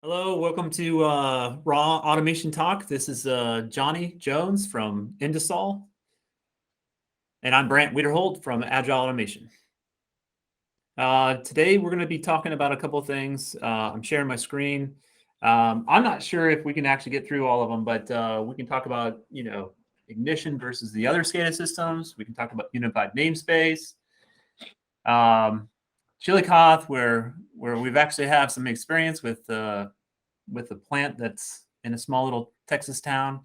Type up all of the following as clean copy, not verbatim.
Hello, welcome to Raw Automation Talk. This is Johnny Jones from Induasol, and I'm Brant Wiederholt from Agile Automation. Today, we're going to be talking about a couple of things. I'm sharing my screen. I'm not sure if we can actually get through all of them, but we can talk about, Ignition versus the other SCADA systems. We can talk about unified namespace. Chillicothe, where we've actually have some experience with a plant that's in a small little Texas town.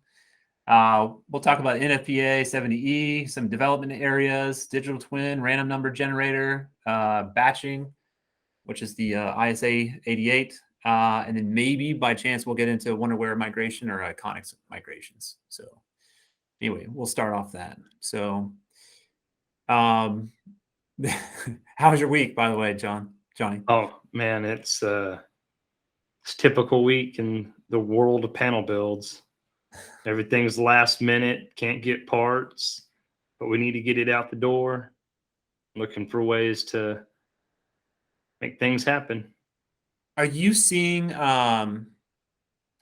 We'll talk about NFPA 70E, some development areas, digital twin, random number generator, batching, which is the ISA 88, and then maybe by chance we'll get into Wonderware migration or Iconics migrations. So anyway, we'll start off that. So how was your week, by the way, Johnny? Oh man, it's typical week in the world of panel builds. Everything's last minute, can't get parts, but we need to get it out the door. Looking for ways to make things happen. Are you seeing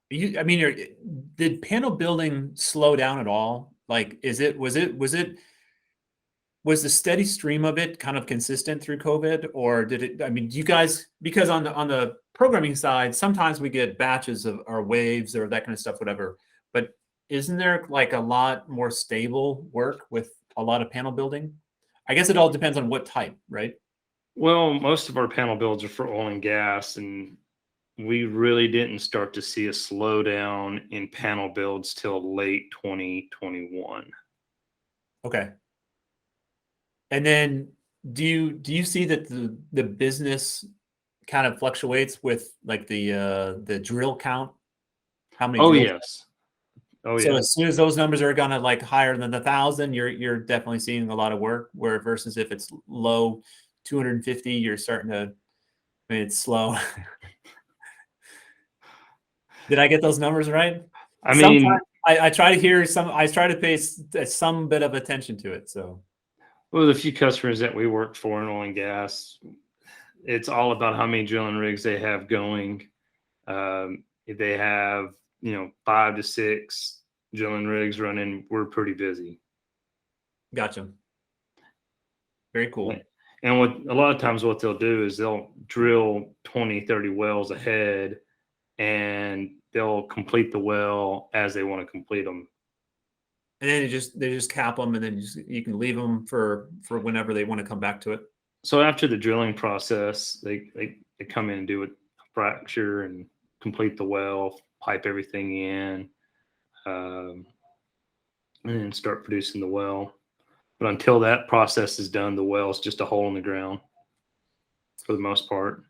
did panel building slow down at all? Like, was the steady stream of it kind of consistent through COVID, or did it? I mean, do you guys, because on the programming side, sometimes we get batches of our waves or that kind of stuff, whatever. But isn't there like a lot more stable work with a lot of panel building? I guess it all depends on what type, right? Well, most of our panel builds are for oil and gas, and we really didn't start to see a slowdown in panel builds till late 2021. Okay. And then do you see that the business kind of fluctuates with like the drill count? How many Oh drills? yes. Oh So yeah. as soon as those numbers are gonna like higher than 1,000, you're definitely seeing a lot of work. Where versus if it's low 250, you're starting to. I mean, it's slow. Did I get those numbers right? I Sometimes mean, I try to hear some. I try to pay some bit of attention to it. So well, the few customers that we work for in oil and gas, it's all about how many drilling rigs they have going. If they have, 5 to 6 drilling rigs running, we're pretty busy. gotcha. Very cool. And what a lot of times what they'll do is they'll drill 20, 30 wells ahead, and they'll complete the well as they want to complete them. And then they just cap them, and then you can leave them for whenever they want to come back to it. So after the drilling process, they come in and do a fracture and complete the well, pipe everything in, and then start producing the well. But until that process is done, the well is just a hole in the ground for the most part.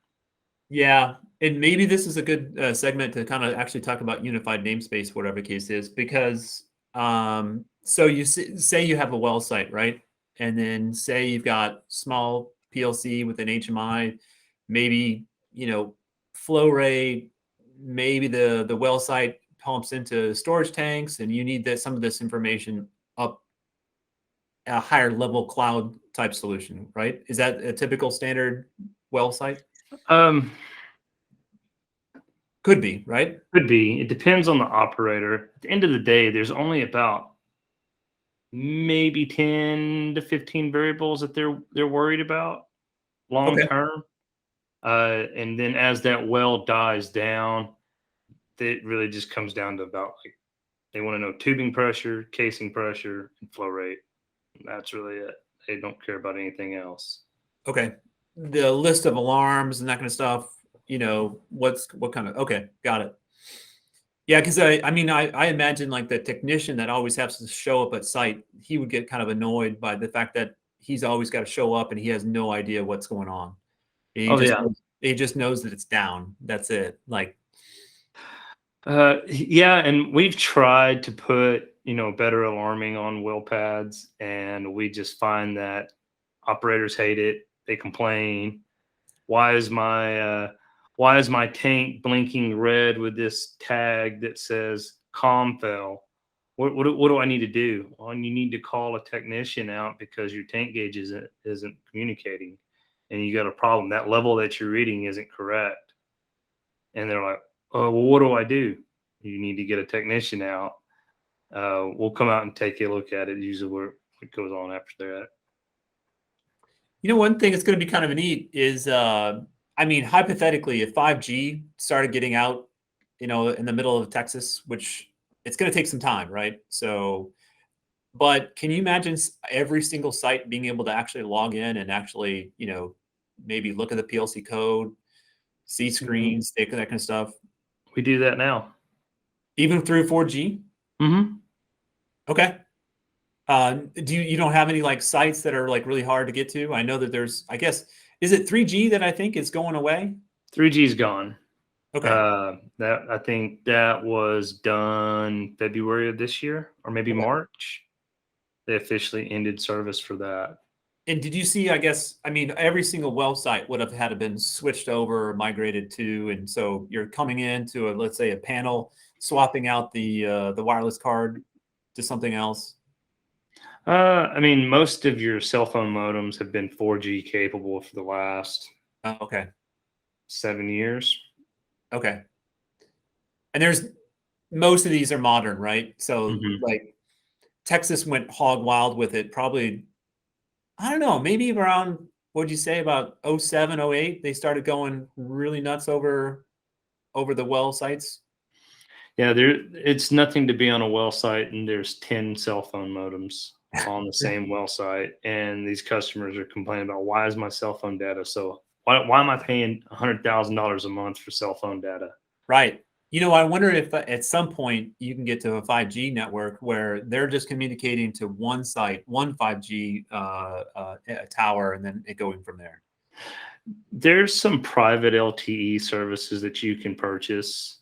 Yeah, and maybe this is a good segment to kind of actually talk about unified namespace, whatever the case is, because so you say you have a well site, right? And then say you've got small PLC with an HMI, maybe flow rate, maybe the well site pumps into storage tanks, and you need some of this information up a higher level cloud type solution, right? Is that a typical standard well site? Could be, right? Could be. It depends on the operator. At the end of the day, there's only about maybe 10 to 15 variables that they're worried about long Okay. term. And then as that well dies down, it really just comes down to about like they want to know tubing pressure, casing pressure, and flow rate. That's really it. They don't care about anything else. Okay. The list of alarms and that kind of stuff, what kind of, okay, got it. Yeah, because I imagine like the technician that always has to show up at site, he would get kind of annoyed by the fact that he's always got to show up and he has no idea what's going on. Oh yeah. He just knows that it's down. That's it. Like, Yeah, and we've tried to put better alarming on well pads, and we just find that operators hate it. They complain. Why is my tank blinking red with this tag that says "com fail"? What do I need to do? Well, you need to call a technician out because your tank gauge isn't communicating, and you got a problem. That level that you're reading isn't correct. And they're like, well, what do I do? You need to get a technician out. We'll come out and take a look at it. Usually what goes on after that. You know, one thing that's going to be kind of neat is, I mean, hypothetically, if 5G started getting out, you know, in the middle of Texas, which it's going to take some time, right? So, but can you imagine every single site being able to actually log in and actually, you know, maybe look at the PLC code, see screens, that kind of stuff, We do that now. even through 4G? Mm-hmm. Okay. You don't have any like sites that are like really hard to get to? I know that there's, I guess, is it 3G that I think is going away? 3G's gone. Okay. That I think that was done February of this year, or maybe Okay. March. They officially ended service for that. And did you see, I guess, I mean, every single well site would have had to been switched over or migrated to, and so you're coming into a, let's say, a panel, swapping out the wireless card to something else. I mean, most of your cell phone modems have been 4G capable for the last Okay. 7 years. Okay. And there's most of these are modern, right? So Mhm. like Texas went hog wild with it probably, I don't know, maybe around, what'd you say, about 07, 08, they started going really nuts over the well sites. Yeah, it's nothing to be on a well site and there's 10 cell phone modems on the same well site, and these customers are complaining about, why is my cell phone data so why am I paying $100,000 a month for cell phone data? Right. You know, I wonder if at some point you can get to a 5G network where they're just communicating to one site, one 5G tower, and then it going from there. There's some private LTE services that you can purchase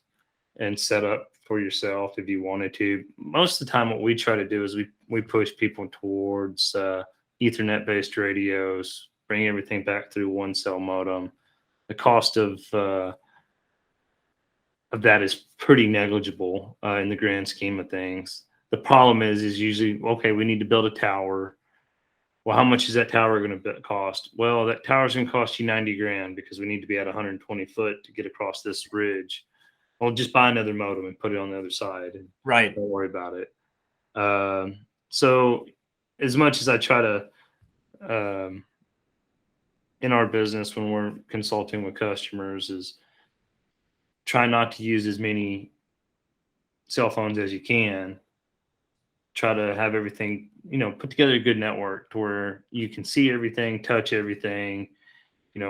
and set up for yourself if you wanted to. Most of the time, what we try to do is we push people towards Ethernet based radios, bring everything back through one cell modem. The cost of that is pretty negligible in the grand scheme of things. The problem is usually, okay, we need to build a tower. Well, how much is that tower going to cost? Well, that tower is going to cost you 90 grand because we need to be at 120 foot to get across this ridge. Well, just buy another modem and put it on the other side, and Right. don't worry about it. So, as much as I try to, in our business when we're consulting with customers, is try not to use as many cell phones as you can. Try to have everything, put together a good network to where you can see everything, touch everything.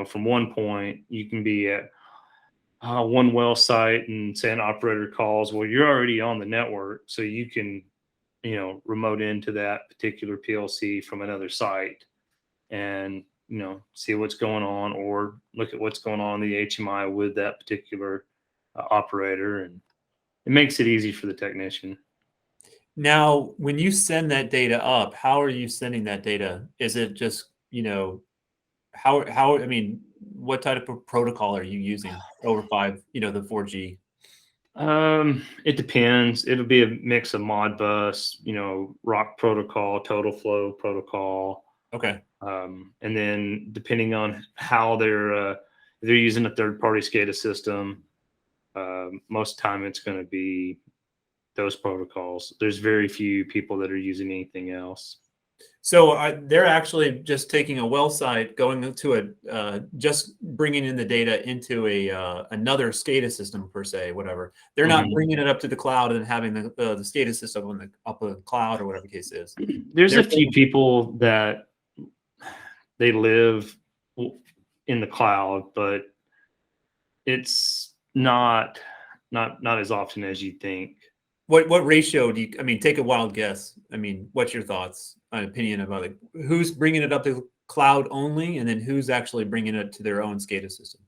From one point, you can be at one well site and say an operator calls. Well, you're already on the network, so you can, remote into that particular PLC from another site and, see what's going on, or look at what's going on in the HMI with that particular operator. And it makes it easy for the technician. Now, when you send that data up, how are you sending that data? Is it just, I mean, what type of protocol are you using over the 4G? It depends. It'll be a mix of Modbus, Rock protocol, Total Flow protocol. Okay. And then depending on how they're using a third party SCADA system, most time it's going to be those protocols. There's very few people that are using anything else. So they're actually just taking a well site, going into just bringing in the data into another SCADA system per se, whatever. They're not bringing it up to the cloud and having the SCADA system up on the cloud or whatever the case is. There's a few people that they live in the cloud, but it's not as often as you think. What ratio do you? I mean, take a wild guess. I mean, what's your thoughts, opinion about it? Who's bringing it up to cloud only, and then who's actually bringing it to their own SCADA system?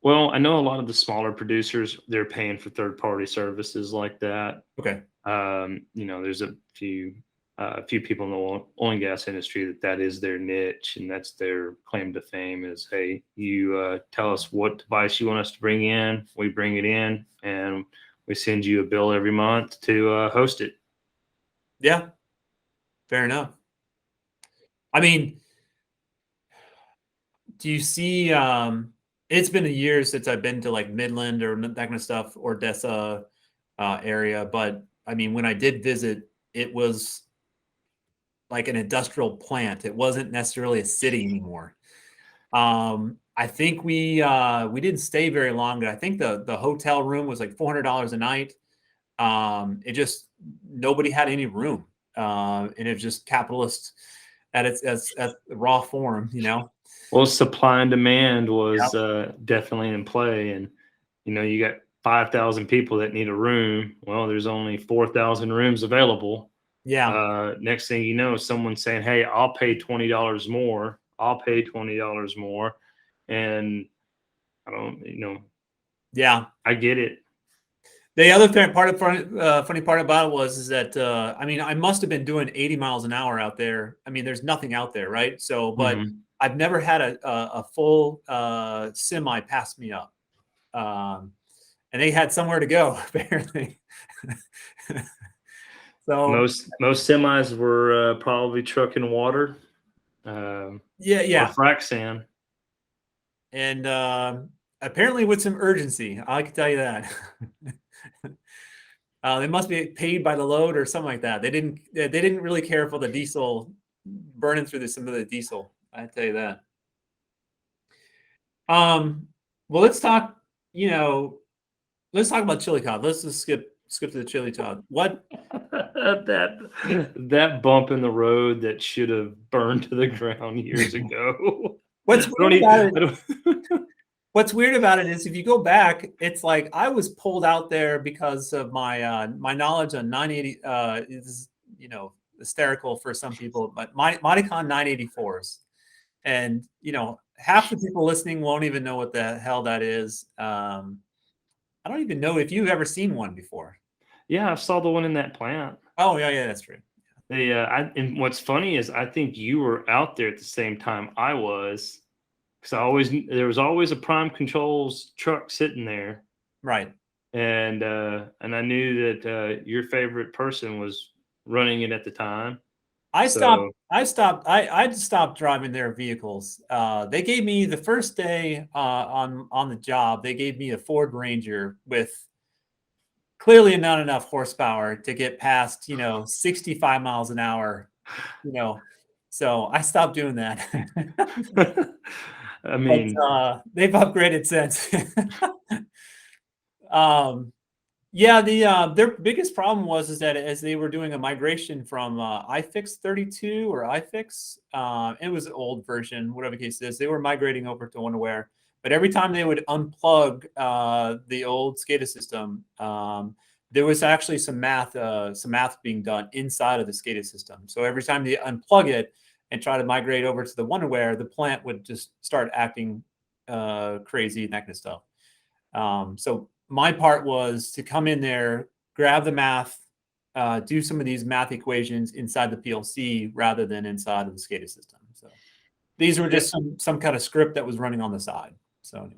Well, I know a lot of the smaller producers, they're paying for third party services like that. Okay. There's a few people in the oil and gas industry that is their niche, and that's their claim to fame is, hey, you tell us what device you want us to bring in, we bring it in, and we send you a bill every month to host it. Yeah, fair enough. I mean, do you see It's been a year since I've been to like Midland or that kind of stuff, or Odessa area. But I mean, when I did visit, it was like an industrial plant. It wasn't necessarily a city anymore. I think we didn't stay very long. I think the hotel room was like $400 a night. It just nobody had any room, and it was just capitalist at its at raw form, you know. Well, supply and demand was Yep. definitely in play, and you got 5,000 people that need a room. Well, there's only 4,000 rooms available. Yeah, Next thing you know, someone's saying, "Hey, I'll pay $20 more. I'll pay $20 more," and I don't, yeah. I get it. The other funny part about it is that I mean, I must have been doing 80 miles an hour out there. I mean, there's nothing out there, right? So, but Mhm. I've never had a full semi pass me up, um, and they had somewhere to go apparently. So Most semis were probably trucking water, um, yeah, or yeah, frac sand. and apparently with some urgency, I can tell you that. They must be paid by the load or something like that. They didn't really care for the diesel burning through some of the diesel. I tell you that. Well, let's talk. You know, let's talk about Chillicothe. Let's just skip to the Chillicothe. What? That bump in the road that should have burned to the ground years ago. What's I weird don't about even. it? I don't. What's weird about it is if you go back, it's like I was pulled out there because of my knowledge on 980. Is hysterical for some people, but my Modicon 984s. And half the people listening won't even know what the hell that is. I don't even know if you've ever seen one before. Yeah, I saw the one in that plant. Oh yeah, yeah, that's true. And what's funny is I think you were out there at the same time I was, because there was always a Prime Controls truck sitting there, Right. and I knew that your favorite person was running it at the time. I stopped. So I stopped driving their vehicles. They gave me the first day on the job. They gave me a Ford Ranger with clearly not enough horsepower to get past 65 miles an hour. You know, so I stopped doing that. I But mean, they've upgraded since. um, Yeah, their biggest problem is that as they were doing a migration from iFix 32 or iFix, it was an old version, whatever the case is, they were migrating over to Wonderware. But every time they would unplug the old SCADA system, there was actually some math being done inside of the SCADA system. So every time they unplug it and try to migrate over to the Wonderware, the plant would just start acting crazy and that kind of stuff. So my part was to come in there, grab the math, do some of these math equations inside the PLC rather than inside of the SCADA system. So these were yeah, just some kind of script that was running on the side. So anyway.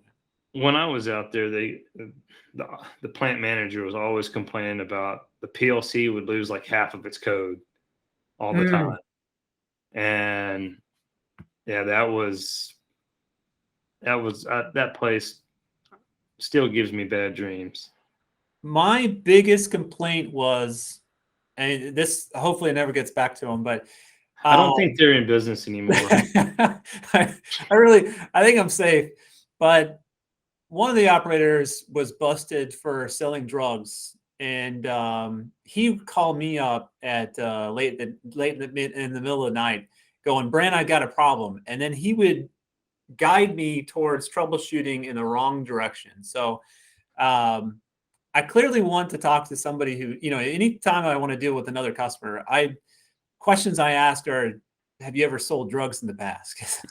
when I was out there, the plant manager was always complaining about the PLC would lose like half of its code all the Mm. time. And yeah, that place still gives me bad dreams. My biggest complaint was, and this hopefully it never gets back to them, but I don't think um, they're in business anymore. I think I'm safe. But one of the operators was busted for selling drugs, and he called me up at late in the middle of the night, going, "Brand, I got a problem," and then he would guide me towards troubleshooting in the wrong direction. So um, I clearly want to talk to somebody who, anytime I want to deal with another customer, questions I ask are, "Have you ever sold drugs in the past?"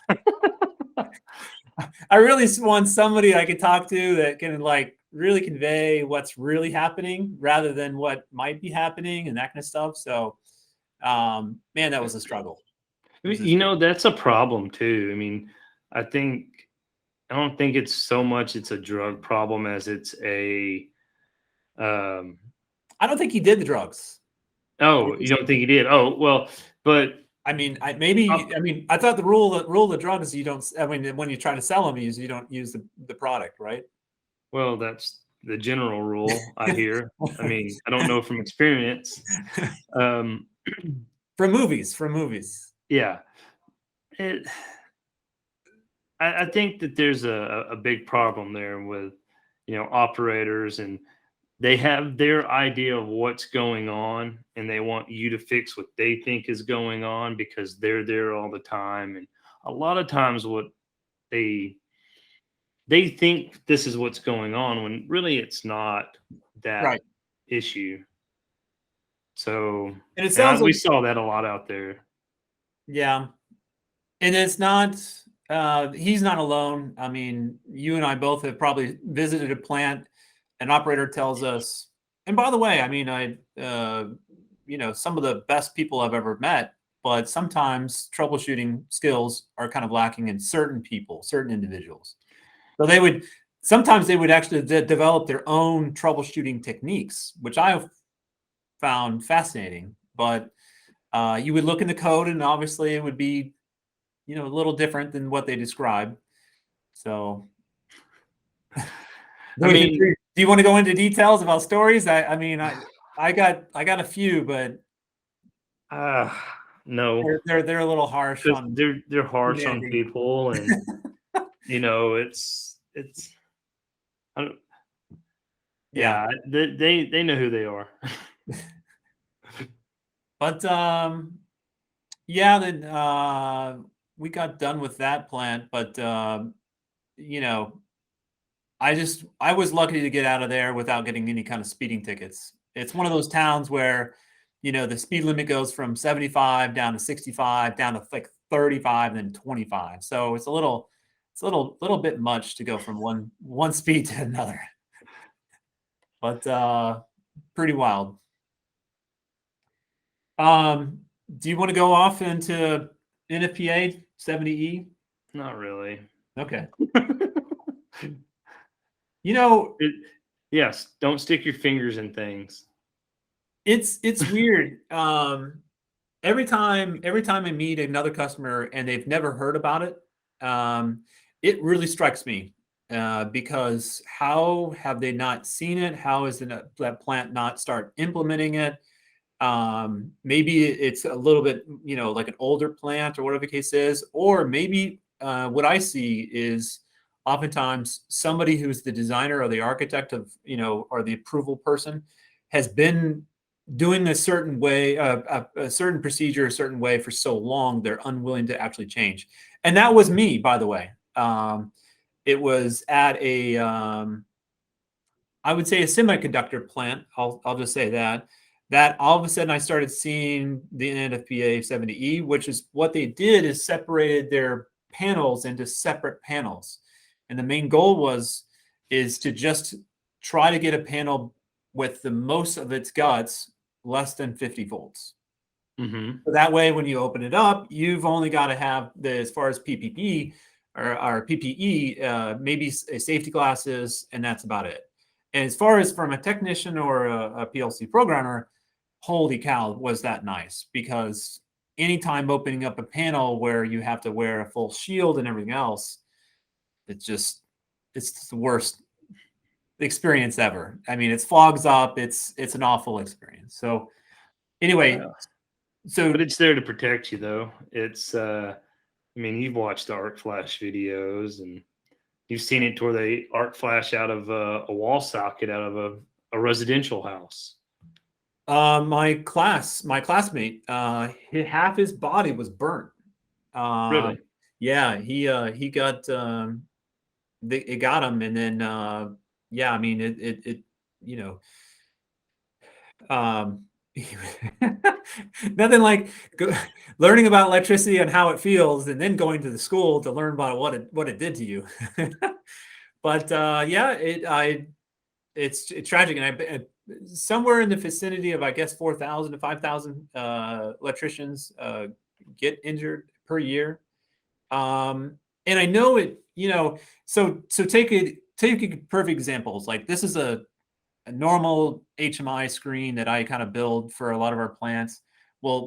I really want somebody I could talk to that can like really convey what's really happening rather than what might be happening and that kind of stuff. So, man, that was a struggle. It was a That's a problem too. I mean, I think I don't think it's so much it's a drug problem as it's a um I don't think he did the drugs. oh, you don't think he did? Oh, well, but I mean, I thought the rule of the drug is you don't. I mean, when you try to sell them, you don't use the product, right? Well, that's the general rule I hear. I mean, I don't know from experience. Um, From movies. yeah, it, I think that there's a big problem there with, operators, and they have their idea of what's going on, and they want you to fix what they think is going on because they're there all the time. And a lot of times what they they think this is what's going on when really it's not that Right. issue. So, And it sounds we like, saw that a lot out there. yeah. And it's not, he's not alone. I mean, you and I both have probably visited a plant. An operator tells us, and by the way, I mean, some of the best people I've ever met, but sometimes troubleshooting skills are kind of lacking in certain people, certain individuals. So sometimes they would actually develop their own troubleshooting techniques, which I have found fascinating. But you would look in the code, and obviously it would be, a little different than what they describe. So, I mean, do you want to go into details about stories? I mean, I got a few, but no, they're a little harsh because on they're harsh on humanity. people, and it's I don't, Yeah, yeah, they know who they are. but yeah, then we got done with that plant, but you know, I was lucky to get out of there without getting any kind of speeding tickets. It's one of those towns where, the speed limit goes from 75 down to 65, down to like 35, then 25. So it's a little bit much to go from one speed to another. But pretty wild. Do you want to go off into NFPA 70E? Not really. Okay. You know, Yes, don't stick your fingers in things. it's weird. Every time I meet another customer and they've never heard about it, it really strikes me because how have they not seen it? How is that plant not start implementing it? Maybe it's a little bit, like an older plant or whatever the case is, or maybe what I see is oftentimes somebody who's the designer or the architect of, or the approval person has been doing a certain way, a certain procedure, a certain way for so long, they're unwilling to actually change. And that was me, by the way. It was at I would say a semiconductor plant. I'll just say that all of a sudden I started seeing the NFPA 70E, which is what they did is separated their panels into separate panels. And the main goal is to just try to get a panel with the most of its guts less than 50 volts. Mm-hmm. So that way, when you open it up, you've only got to have as far as PPP or PPE, maybe safety glasses, and that's about it. And as far as from a technician or a PLC programmer, holy cow, was that nice? Because anytime opening up a panel where you have to wear a full shield and everything else, it's the worst experience ever. I mean, it fogs up. It's an awful experience. So anyway, but it's there to protect you, though. It's I mean, you've watched the arc flash videos, and you've seen it to where they arc flash out of a wall socket out of a residential house. my classmate, half his body was burnt. Really? Yeah, he got it got him, and then yeah, I mean it you know um nothing like learning about electricity and how it feels, and then going to the school to learn about what it did to you. But yeah, it's tragic, and somewhere in the vicinity of, I guess, 4,000 to 5,000 electricians get injured per year. And I know it, so take perfect examples. Like this is a normal HMI screen that I kind of build for a lot of our plants.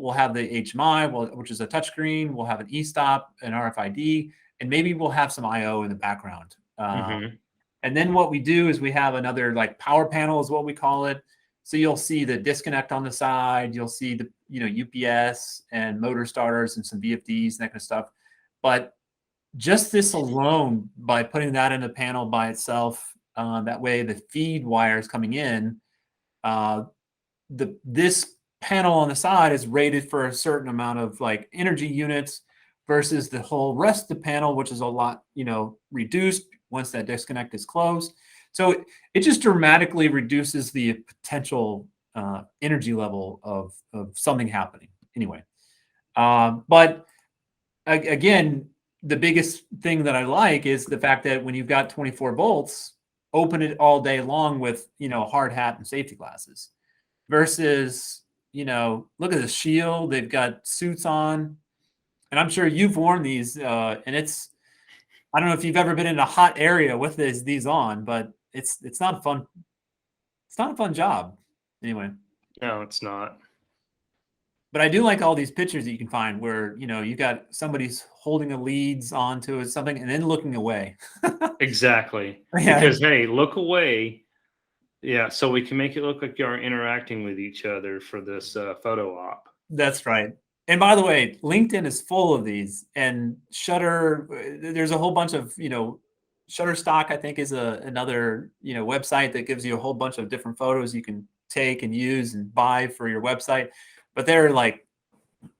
we'll have the HMI, which is a touchscreen. We'll have an e-stop, an RFID, and maybe we'll have some IO in the background. And then what we do is we have another like power panel is what we call it. So you'll see the disconnect on the side. You'll see the UPS and motor starters and some VFDs and that kind of stuff. But just this alone, by putting that in a panel by itself, that way the feed wires coming in, this panel on the side is rated for a certain amount of like energy units versus the whole rest of the panel, which is a lot, reduced once that disconnect is closed. So it just dramatically reduces the potential energy level of something happening anyway. But again, the biggest thing that I like is the fact that when you've got 24 volts, open it all day long with, hard hat and safety glasses versus, look at the shield. They've got suits on, and I'm sure you've worn these and I don't know if you've ever been in a hot area with these on, but it's not fun. It's not a fun job anyway. No, it's not. But I do like all these pictures that you can find where, you got somebody's holding a leads onto something and then looking away. Exactly. Yeah. Because, hey, look away. Yeah. So we can make it look like you're interacting with each other for this photo op. That's right. And by the way, LinkedIn is full of these, and Shutter, there's a whole bunch of, Shutterstock, I think, is another, website that gives you a whole bunch of different photos you can take and use and buy for your website. But they're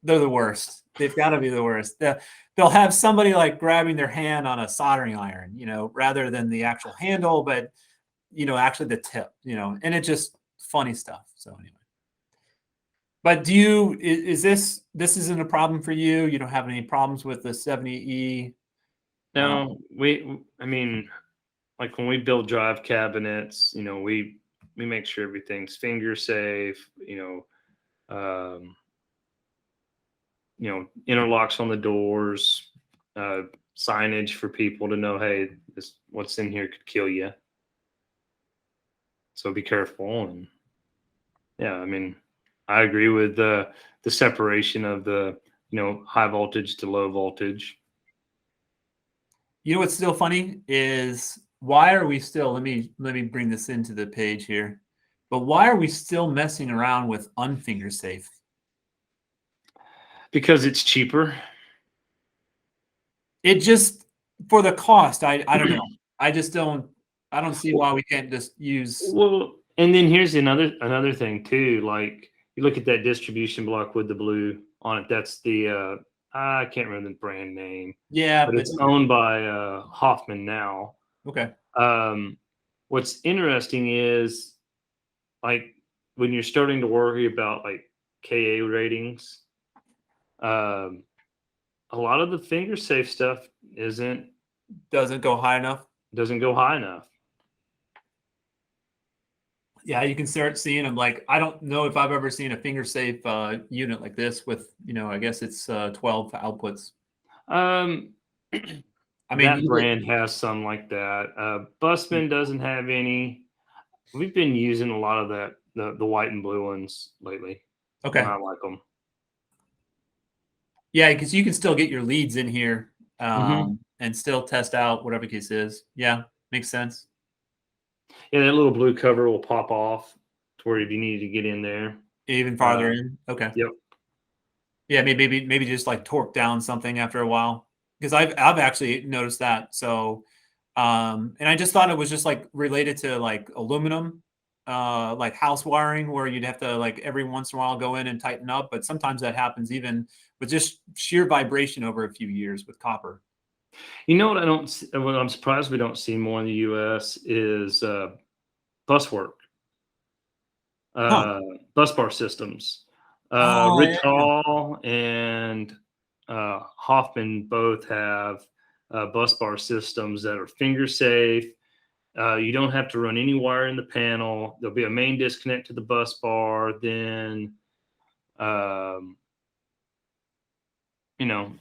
the worst. They've got to be the worst. They'll have somebody like grabbing their hand on a soldering iron, rather than the actual handle, but, actually the tip, and it's just funny stuff. So anyway. But is this isn't a problem for you? You don't have any problems with the 70E? No, I mean, like when we build drive cabinets, we make sure everything's finger safe, interlocks on the doors, signage for people to know, hey, what's in here could kill you. So be careful. And yeah, I mean, I agree with the separation of the, high voltage to low voltage. What's still funny is why are we still, let me bring this into the page here, but why are we still messing around with unfinger safe? Because it's cheaper. It just, for the cost, I don't know. I don't see why we can't just use. Well, and then here's another thing too. Like you look at that distribution block with the blue on it. That's the I can't remember the brand name. Yeah, but it's owned by Hoffman now. Okay. What's interesting is like when you're starting to worry about like KA ratings, a lot of the finger safe stuff doesn't go high enough. Doesn't go high enough. Yeah, you can start seeing them. Like, I don't know if I've ever seen a finger safe unit like this with, I guess it's 12 outputs. I mean, that brand has some like that. Busman doesn't have any. We've been using a lot of that, the white and blue ones lately. Okay. And I like them. Yeah, because you can still get your leads in here and still test out whatever the case is. Yeah, makes sense. Yeah, that little blue cover will pop off to where if you need to get in there. Even farther in? Okay. Yep. Yeah, maybe just like torque down something after a while. Because I've actually noticed that. So and I just thought it was just like related to like aluminum, like house wiring, where you'd have to like every once in a while go in and tighten up. But sometimes that happens even with just sheer vibration over a few years with copper. You know what what I'm surprised we don't see more in the U.S. is bus work, bus bar systems. Rich Hall and Hoffman both have bus bar systems that are finger safe. You don't have to run any wire in the panel. There'll be a main disconnect to the bus bar. Then,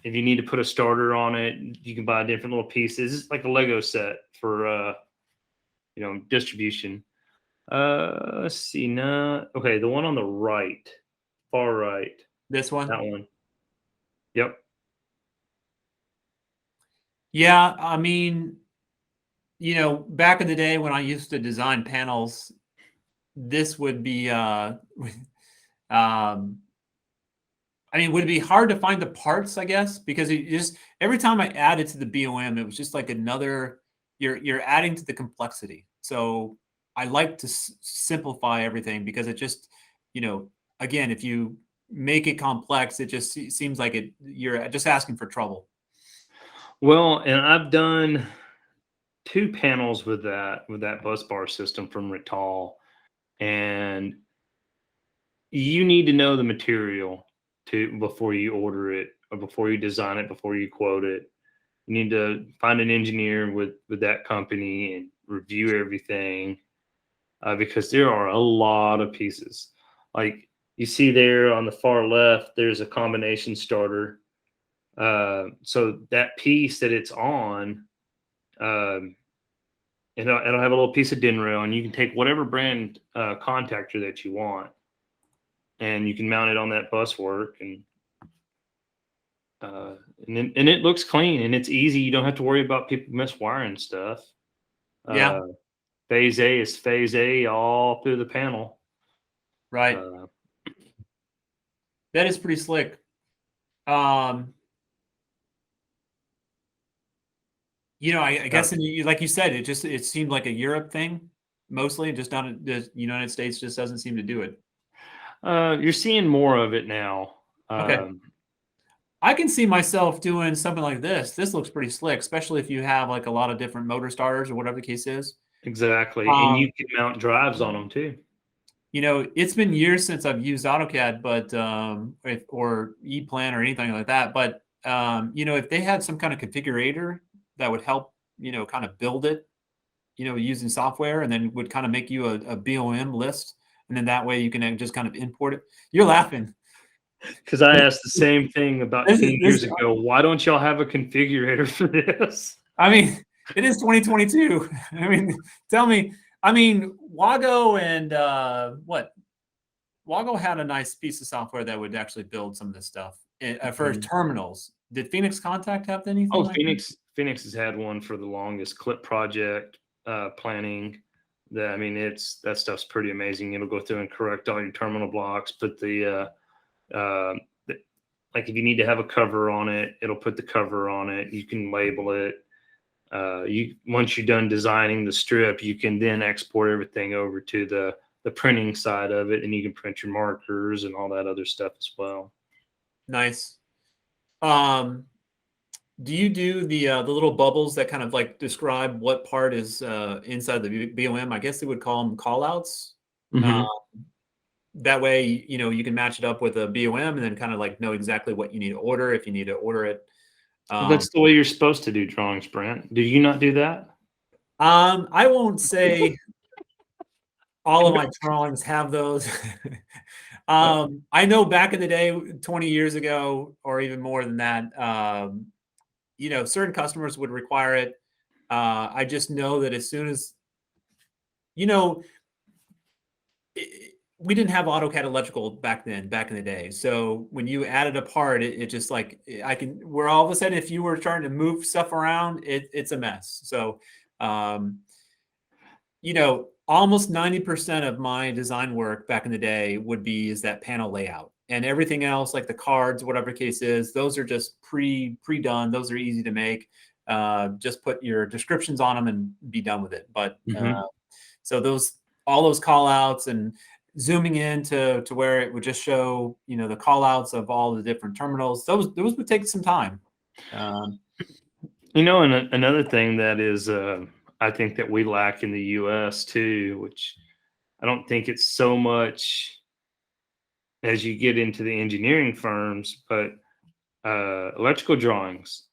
if you need to put a starter on it, you can buy different little pieces. It's like a Lego set for, distribution. Let's see. Okay, the one on the right, far right. This one? That one. Yep. Yeah, I mean, back in the day when I used to design panels, this would be um I mean, would it be hard to find the parts, I guess? Because it just every time I added to the BOM, it was just like another you're adding to the complexity. So I like to simplify everything because it just, you know, again, if you make it complex, it just seems like you're just asking for trouble. Well, and I've done 2 panels with that bus bar system from Rittal, and you need to know the material to before you order it or before you design it, before you quote it. You need to find an engineer with that company and review everything, because there are a lot of pieces. Like you see there on the far left, there's a combination starter. So that piece that it's on, um, it'll have a little piece of DIN rail, and you can take whatever brand contactor that you want, and you can mount it on that bus work, uh, and it looks clean and it's easy. You don't have to worry about people miswiring stuff. Yeah, Uh, phase A is phase A all through the panel. right. Uh, That is pretty slick. Um, I uh, guess like you said, it seemed like a Europe thing mostly, just not the United States just doesn't seem to do it. you're seeing more of it now. Okay. Um, I can see myself doing something like this. This looks pretty slick, especially if you have like a lot of different motor starters or whatever the case is. exactly, and Um, you can mount drives on them too. it's been years since I've used AutoCAD, but or ePlan or anything like that. But if they had some kind of configurator that would help, kind of build it, using software, and then would kind of make you a BOM list, and then that way you can just kind of import it. You're laughing. Because I asked the same thing about This 10 is years this. ago. Why don't y'all have a configurator for this? I mean, it is 2022. I mean, tell me. I mean, Wago and what? Wago had a nice piece of software that would actually build some of this stuff for Mhm. terminals. Did Phoenix Contact have anything Oh, like that? Phoenix has had one for the longest. Clip project planning. That I mean, that stuff's pretty amazing. It'll go through and correct all your terminal blocks. Put the like if you need to have a cover on it, it'll put the cover on it. You can label it. You once you're done designing the strip, you can then export everything over to the printing side of it, and you can print your markers and all that other stuff as well. Nice. Um, do you do the little bubbles that kind of like describe what part is inside the BOM? I guess they would call them callouts. Uh, Mm-hmm. that way, you can match it up with a BOM and then kind of like know exactly what you need to order if you need to order it. Well, Um, that's the way you're supposed to do drawings, Brent. Do you not do that? I won't say all of my drawings have those. I know back in the day, 20 years ago, or even more than that, certain customers would require it. I just know that as soon as, you know, we didn't have AutoCAD electrical back then, back in the day. So when you added a part, it just like where all of a sudden, if you were trying to move stuff around, it's a mess. So, um, almost 90% of my design work back in the day is that panel layout, and everything else, like the cards, whatever the case is, those are just pre-done. Those are easy to make. Just put your descriptions on them and be done with it. But Mm-hmm. so all those call outs and zooming in to where it would just show, the call outs of all the different terminals, those would take some time. Um, And another thing that is, I think that we lack in the U.S. too, which I don't think it's so much as you get into the engineering firms, but electrical drawings.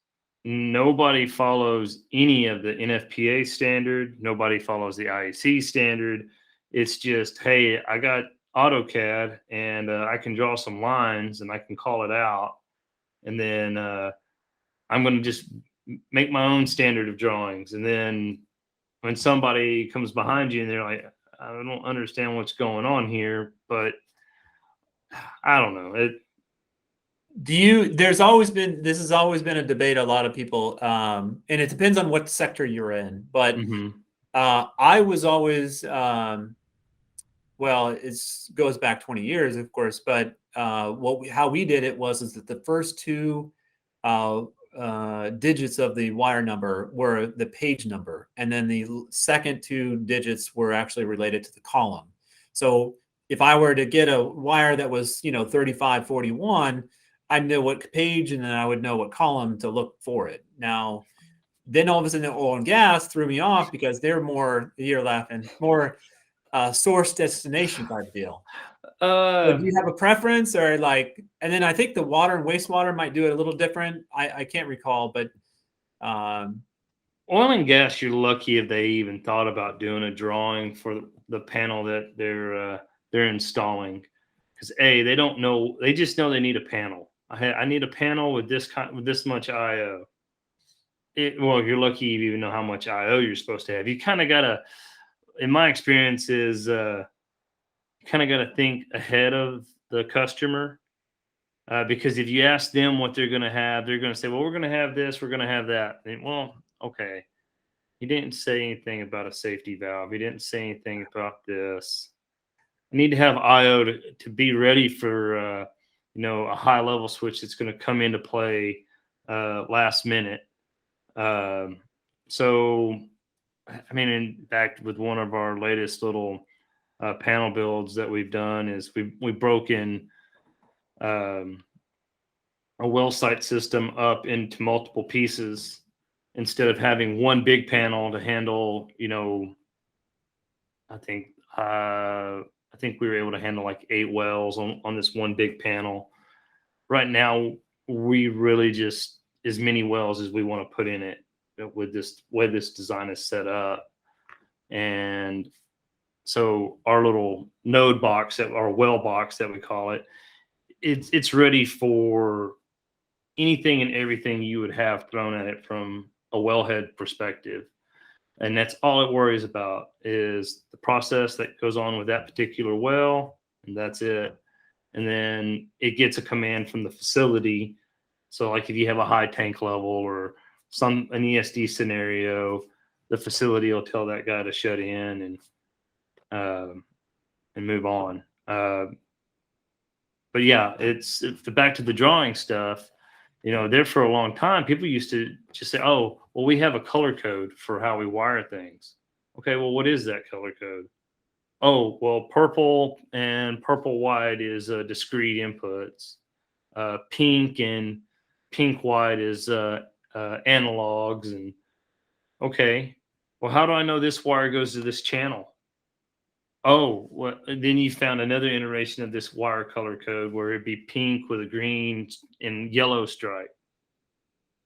Nobody follows any of the NFPA standard. Nobody follows the IEC standard. It's just, hey, I got AutoCAD and I can draw some lines and I can call it out. And then I'm going to just make my own standard of drawings. And then when somebody comes behind you and they're like, I don't understand what's going on here, but I don't know. There's always been, this has always been a debate, a lot of people, and it depends on what sector you're in, but Mm-hmm. I was always, well, it goes back 20 years, of course, but how we did it was is that the first two uh, digits of the wire number were the page number, and then the second two digits were actually related to the column. So if I were to get a wire that was 3541, I'd know what page, and then I would know what column to look for it. Now, then all of a sudden, oil and gas threw me off because they're more, you're laughing, more source destination type deal. So do you have a preference, or like? And then I think the water and wastewater might do it a little different. I can't recall, but Oil and gas, you're lucky if they even thought about doing a drawing for the panel that they're installing, because they don't know. They just know they need a panel. I need a panel with this much IO. Well, you're lucky if you even know how much IO you're supposed to have. You kind of gotta, in my experience, is kind of got to think ahead of the customer, because if you ask them what they're going to have, they're going to say, well, we're going to have this, we're going to have that. And, well, okay. He didn't say anything about a safety valve. He didn't say anything about this. I need to have IO to be ready for, a high level switch that's going to come into play last minute. So, I mean, in fact, with one of our latest little panel builds that we've done is we broke in a well site system up into multiple pieces instead of having one big panel to handle. I think we were able to handle like 8 wells on this one big panel. Right now, we really just as many wells as we want to put in it with this way this design is set up. And so our little node box, our well box that we call it, it's ready for anything and everything you would have thrown at it from a wellhead perspective. And that's all it worries about is the process that goes on with that particular well, and that's it. And then it gets a command from the facility. So like if you have a high tank level or an ESD scenario, the facility will tell that guy to shut in and move on. But yeah, it's back to the drawing stuff. There for a long time, people used to just say, "Oh, well, we have a color code for how we wire things." Okay, well, what is that color code? Oh, well, purple and purple white is discrete inputs. Pink and pink white is analogs. And okay, well, how do I know this wire goes to this channel? Oh, well, then you found another iteration of this wire color code where it'd be pink with a green and yellow stripe.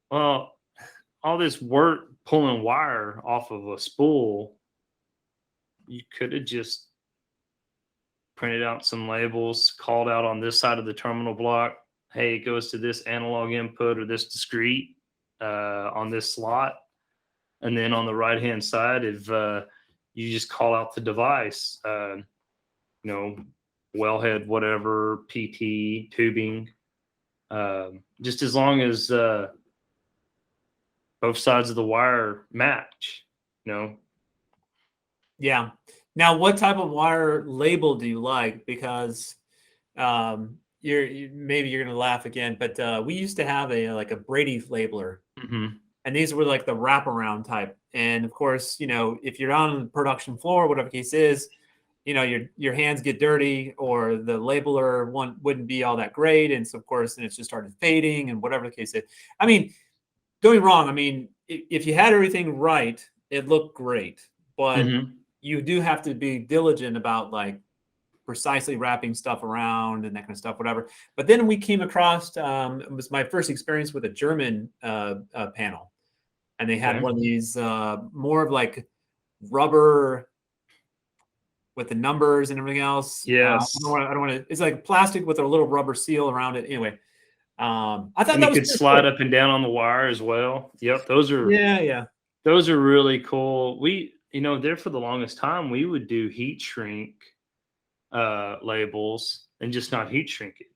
Well, all this work pulling wire off of a spool, you could have just printed out some labels, called out on this side of the terminal block, hey, it goes to this analog input or this discrete on this slot. And then on the right-hand side, if you just call out the device, wellhead, whatever, PT, tubing, just as long as both sides of the wire match, Yeah. Now, what type of wire label do you like? Because maybe you're gonna laugh again, but we used to have a Brady labeler, and these were like the wraparound type. And of course, if you're on the production floor, whatever the case is, your hands get dirty, or the labeler one wouldn't be all that great, and so of course, then it's just started fading, and whatever the case is. I mean, don't get me wrong. I mean, if you had everything right, it looked great, but you do have to be diligent about like precisely wrapping stuff around and that kind of stuff, whatever. But then we came across, it was my first experience with a German panel, and they had one of these more of like rubber with the numbers and everything else. Yes. I don't want to, it's like plastic with a little rubber seal around it. Anyway, I thought and that you could slide up and down on the wire as well. Yep. Those are, those are really cool. We, there for the longest time, we would do heat shrink labels and just not heat shrink it.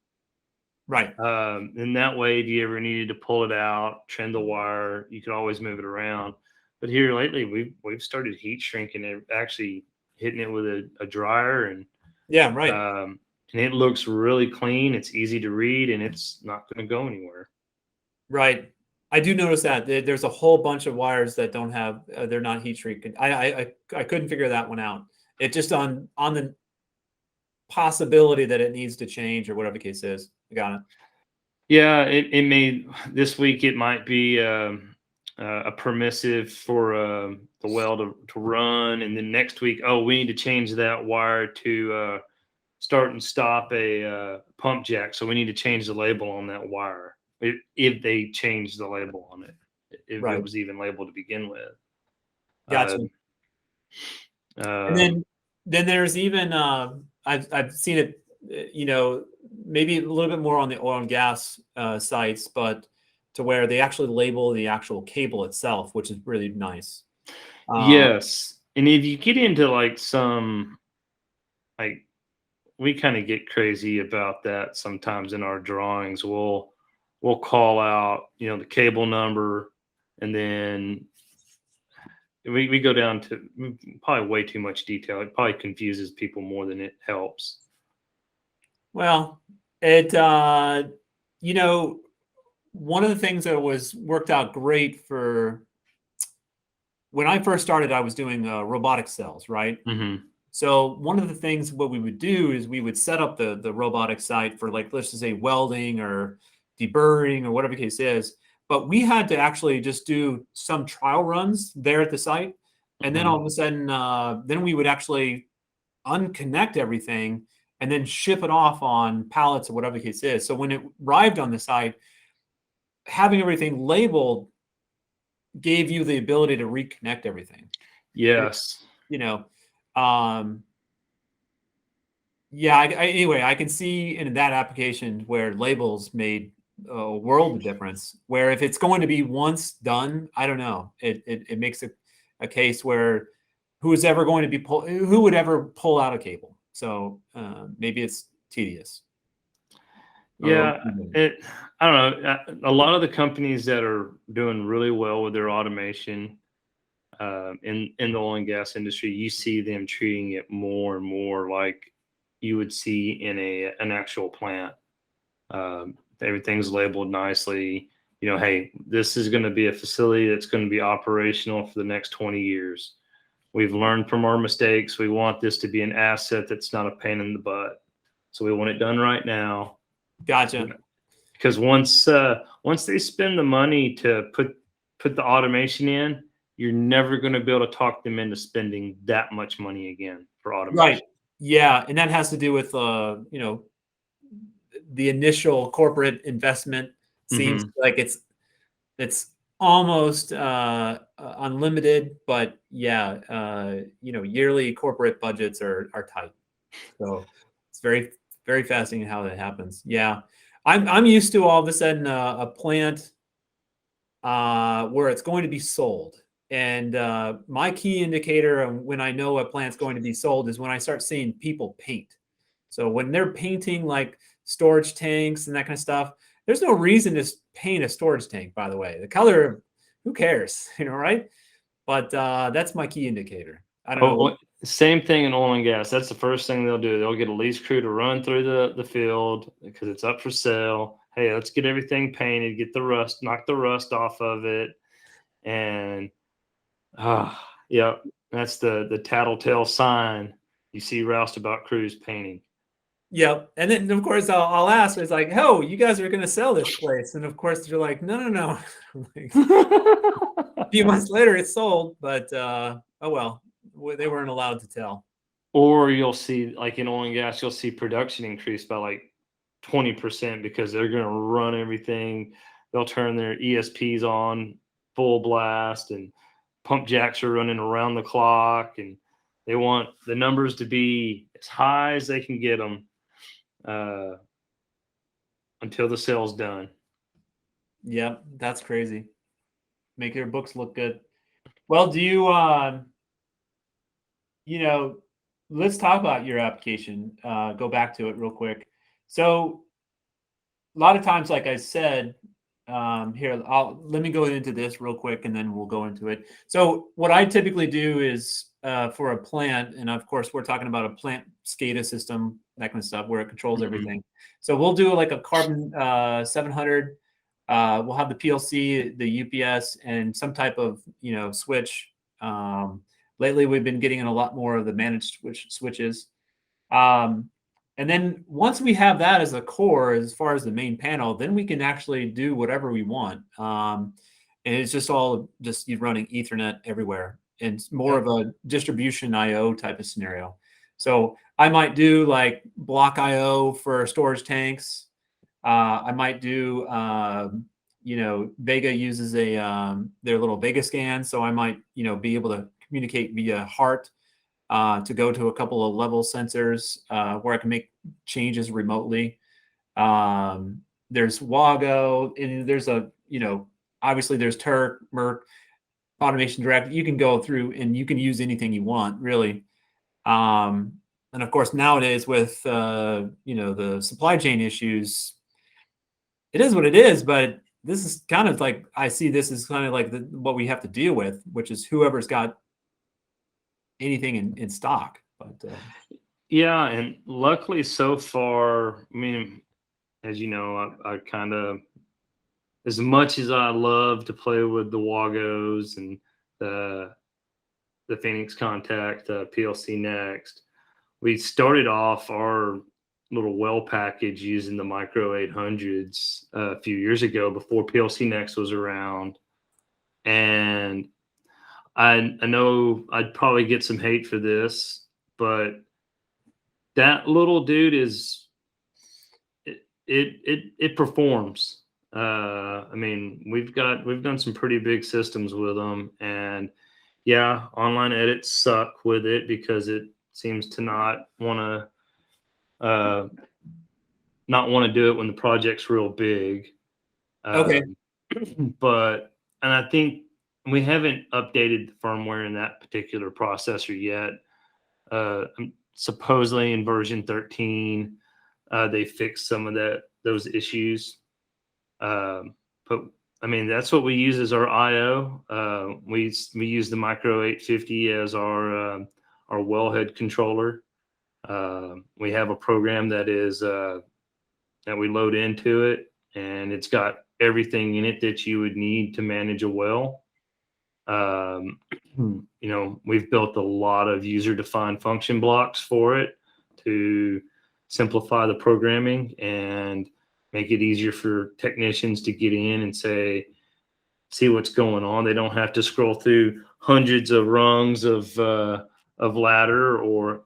Right. And that way, if you ever needed to pull it out, trim the wire, you could always move it around. But here lately, we've started heat shrinking it, actually hitting it with a dryer, Yeah. Right. and it looks really clean. It's easy to read, and it's not going to go anywhere. Right. I do notice that there's a whole bunch of wires that don't have they're not heat shrink. I couldn't figure that one out. It just on the possibility that it needs to change or whatever the case is. I got it. Yeah, it may this week it might be a permissive for the well to run, and then next week, oh, we need to change that wire to start and stop a pump jack, so we need to change the label on that wire if they change the label on it, if Right. it was even labeled to begin with. Gotcha. And Uh, then there's even I've seen it, maybe a little bit more on the oil and gas sites, but to where they actually label the actual cable itself, which is really nice. yes, and if you get into like some like we kind of get crazy about that sometimes in our drawings. We'll call out, the cable number, and then we go down to probably way too much detail. It probably confuses people more than it helps. Well, it one of the things that was worked out great for when I first started, I was doing robotic cells, right? Mm-hmm. So one of the things what we would do is we would set up the robotic site for, like, let's just say welding or deburring or whatever the case is. But we had to actually just do some trial runs there at the site. And then all of a sudden, then we would actually unconnect everything and then ship it off on pallets or whatever the case is. So when it arrived on the site, having everything labeled gave you the ability to reconnect everything. Yes. Yeah, anyway, I can see in that application where labels made a world of difference. Where if it's going to be once done, I don't know. It makes a case where who would ever pull out a cable? So maybe it's tedious. Yeah, I don't know. A lot of the companies that are doing really well with their automation in the oil and gas industry, you see them treating it more and more like you would see in an actual plant. Everything's labeled nicely. Hey, this is going to be a facility that's going to be operational for the next 20 years. We've learned from our mistakes. We want this to be an asset that's not a pain in the butt. So we want it done right now. Gotcha. Because once they spend the money to put the automation in, you're never going to be able to talk them into spending that much money again for automation. Right. Yeah, and that has to do with the initial corporate investment seems like it's almost unlimited, but yeah, yearly corporate budgets are tight. So it's very, very fascinating how that happens. Yeah, I'm used to all of a sudden a plant where it's going to be sold. And my key indicator of when I know a plant's going to be sold is when I start seeing people paint. So when they're painting like storage tanks and that kind of stuff, there's no reason to paint a storage tank, by the way. The color, who cares, right? But that's my key indicator. I don't know. Same thing in oil and gas. That's the first thing they'll do. They'll get a lease crew to run through the field because it's up for sale. Hey, let's get everything painted, knock the rust off of it. And yeah, that's the tattletale sign you see roustabout crews painting. Yep. And then of course I'll ask, it's like, oh, you guys are going to sell this place. And of course you're like, no. Like, a few months later it's sold, but oh well, they weren't allowed to tell. Or you'll see, like in oil and gas, you'll see production increase by like 20% because they're going to run everything. They'll turn their ESPs on full blast, and pump jacks are running around the clock, and they want the numbers to be as high as they can get them until the sale's done. Yep, that's crazy. Make their books look good. Well, do you let's talk about your application. Go back to it real quick. So lot of times, like I said, here, let me go into this real quick and then we'll go into it. So what I typically do is for a plant, and of course we're talking about a plant SCADA system, that kind of stuff, where it controls everything. So we'll do like a carbon 700. We'll have the PLC, the UPS, and some type of switch. Lately, we've been getting in a lot more of the managed switches. And then once we have that as a core, as far as the main panel, then we can actually do whatever we want. And it's just all just you running Ethernet everywhere. And it's more of a distribution IO type of scenario. So I might do like block IO for storage tanks. I might do, Vega uses their little Vega scan. So I might, be able to communicate via HART to go to a couple of level sensors where I can make changes remotely. There's Wago, and there's obviously there's Turk, Merck, Automation Direct. You can go through and you can use anything you want, really. And of course, nowadays with the supply chain issues, it is what it is. But this is kind of like, I see this as kind of like what we have to deal with, which is whoever's got anything in stock. But yeah, and luckily so far, I mean, as you know, I kind of, as much as I love to play with the Wagos and the Phoenix Contact, PLC Next, we started off our little well package using the Micro 800s a few years ago before PLC Next was around. And I know I'd probably get some hate for this, but that little dude it performs. I mean, we've done some pretty big systems with them, and yeah, online edits suck with it because it seems to not want to do it when the project's real big. okay. But, and I think we haven't updated the firmware in that particular processor yet. Supposedly in version 13, they fixed some of those issues. But I mean, that's what we use as our IO. We use the Micro 850 as our wellhead controller. We have a program that we load into it, and it's got everything in it that you would need to manage a well. We've built a lot of user-defined function blocks for it to simplify the programming and make it easier for technicians to get in and see what's going on. They don't have to scroll through hundreds of rungs of ladder, or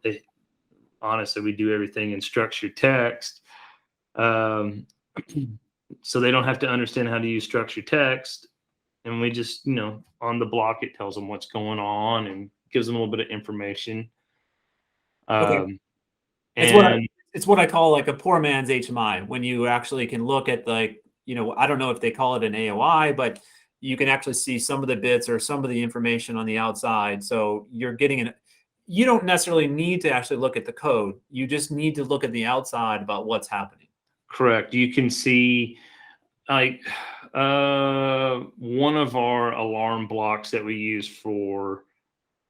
honestly, we do everything in structured text. So they don't have to understand how to use structured text. And we just, on the block, it tells them what's going on and gives them a little bit of information. Okay. And It's what I call like a poor man's HMI, when you actually can look at I don't know if they call it an AOI, but you can actually see some of the bits or some of the information on the outside. So you're getting you don't necessarily need to actually look at the code. You just need to look at the outside about what's happening. Correct. You can see like one of our alarm blocks that we use for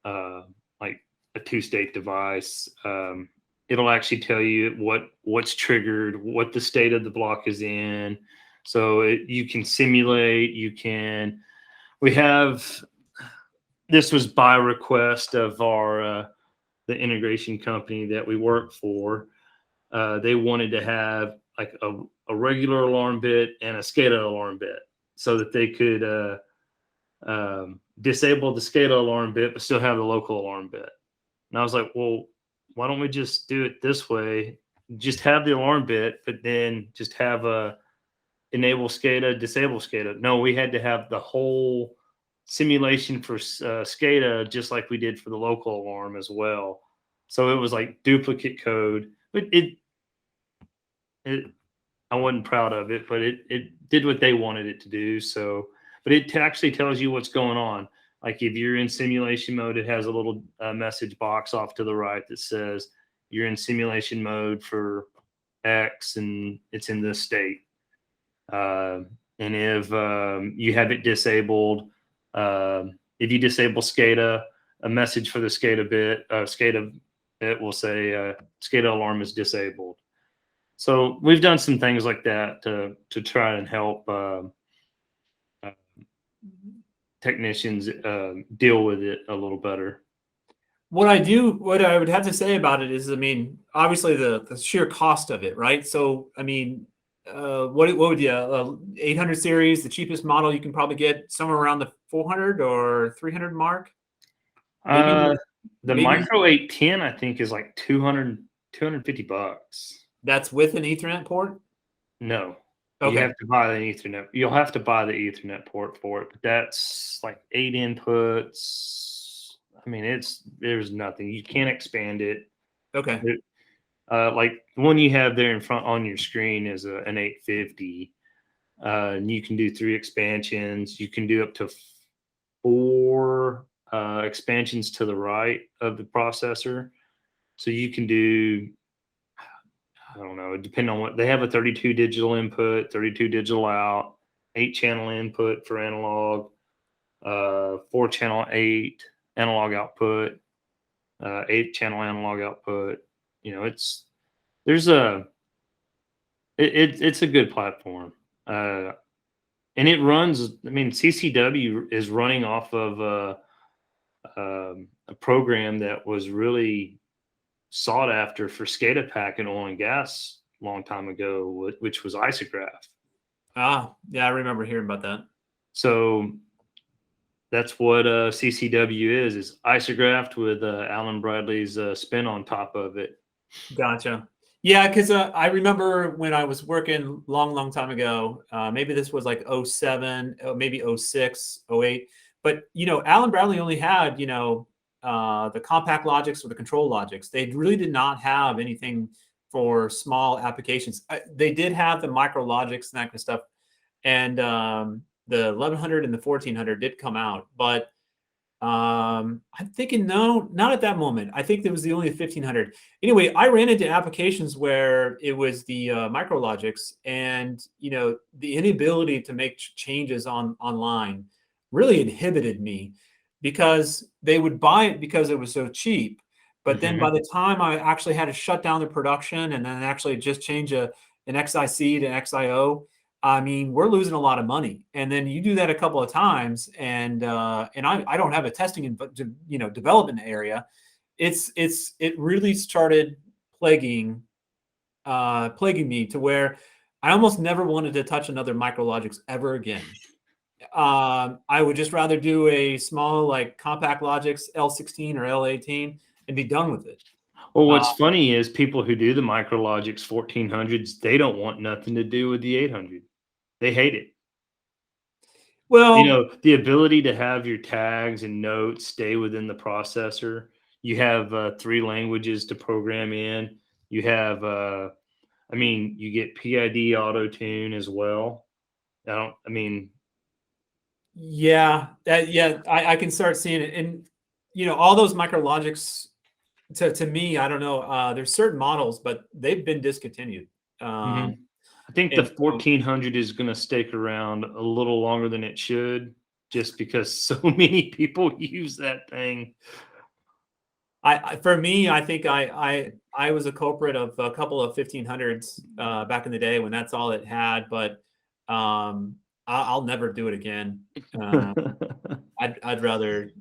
like a 2-state device. It'll actually tell you what's triggered, what the state of the block is in. So you can simulate. This was by request of the integration company that we work for. They wanted to have like a regular alarm bit and a SCADA alarm bit, so that they could disable the SCADA alarm bit but still have the local alarm bit. And I was like, well, why don't we just do it this way? Just have the alarm bit, but then just have a enable SCADA, disable SCADA. No, we had to have the whole simulation for SCADA, just like we did for the local alarm as well. So it was like duplicate code, but I wasn't proud of it, but it did what they wanted it to do. So, but it actually tells you what's going on. Like if you're in simulation mode, it has a little message box off to the right that says you're in simulation mode for X and it's in this state. And if you have it disabled, if you disable SCADA, a message for the SCADA bit will say SCADA alarm is disabled. So we've done some things like that to try and help technicians deal with it a little better. What I would have to say about it is, I mean, obviously the sheer cost of it, right? So, I mean, what would you 800 series, the cheapest model you can probably get somewhere around the 400 or 300 mark? Maybe, The maybe Micro 810, I think, is like 250 bucks. that's with an Ethernet port. No, you Okay. have to buy the Ethernet. You'll have to buy the Ethernet port for it, but that's like 8 inputs. I mean, there's nothing. You can't expand it. Okay. Like the one you have there in front on your screen is an 850. And you can do 3 expansions. You can do up to 4 expansions to the right of the processor. So you can do, I don't know, depending on what they have, a 32 digital input, 32 digital out, 8 channel input for analog, 4 channel 8 analog output, 8 channel analog output. You know, there's it's a good platform. And it runs, I mean, CCW is running off of a program that was really sought after for SCADA pack and oil and gas a long time ago, which was Isograph. Ah, yeah, I remember hearing about that. So that's what CCW is Isographed with Alan Bradley's spin on top of it. Gotcha. Yeah, because I remember when I was working long time ago, maybe this was like 07, maybe 06, 08. But, Alan Bradley only had, the compact logics or the Controllogix. They really did not have anything for small applications. They did have the Micrologics and that kind of stuff. And the 1100 and the 1400 did come out. But I'm thinking, no, not at that moment. I think there was the only 1500. Anyway, I ran into applications where it was the Micrologics, and the inability to make changes online really inhibited me, because they would buy it because it was so cheap. But then by the time I actually had to shut down the production and then actually just change an XIC to XIO, I mean, we're losing a lot of money. And then you do that a couple of times, and I don't have a testing and development area. It really started plaguing me to where I almost never wanted to touch another Micrologics ever again. I would just rather do a small, like, compact Logix L16 or L18 and be done with it. Well, what's funny is people who do the Micrologics 1400s, they don't want nothing to do with the 800. They hate it. Well, the ability to have your tags and notes stay within the processor. You have 3 languages to program in. You have, you get PID auto tune as well. Yeah, I can start seeing it. And, all those Micrologics, to me, I don't know, there's certain models, but they've been discontinued. I think the 1400 is going to stick around a little longer than it should, just because so many people use that thing. For me, I think I was a culprit of a couple of 1500s back in the day when that's all it had, but I'll never do it again. I'd rather,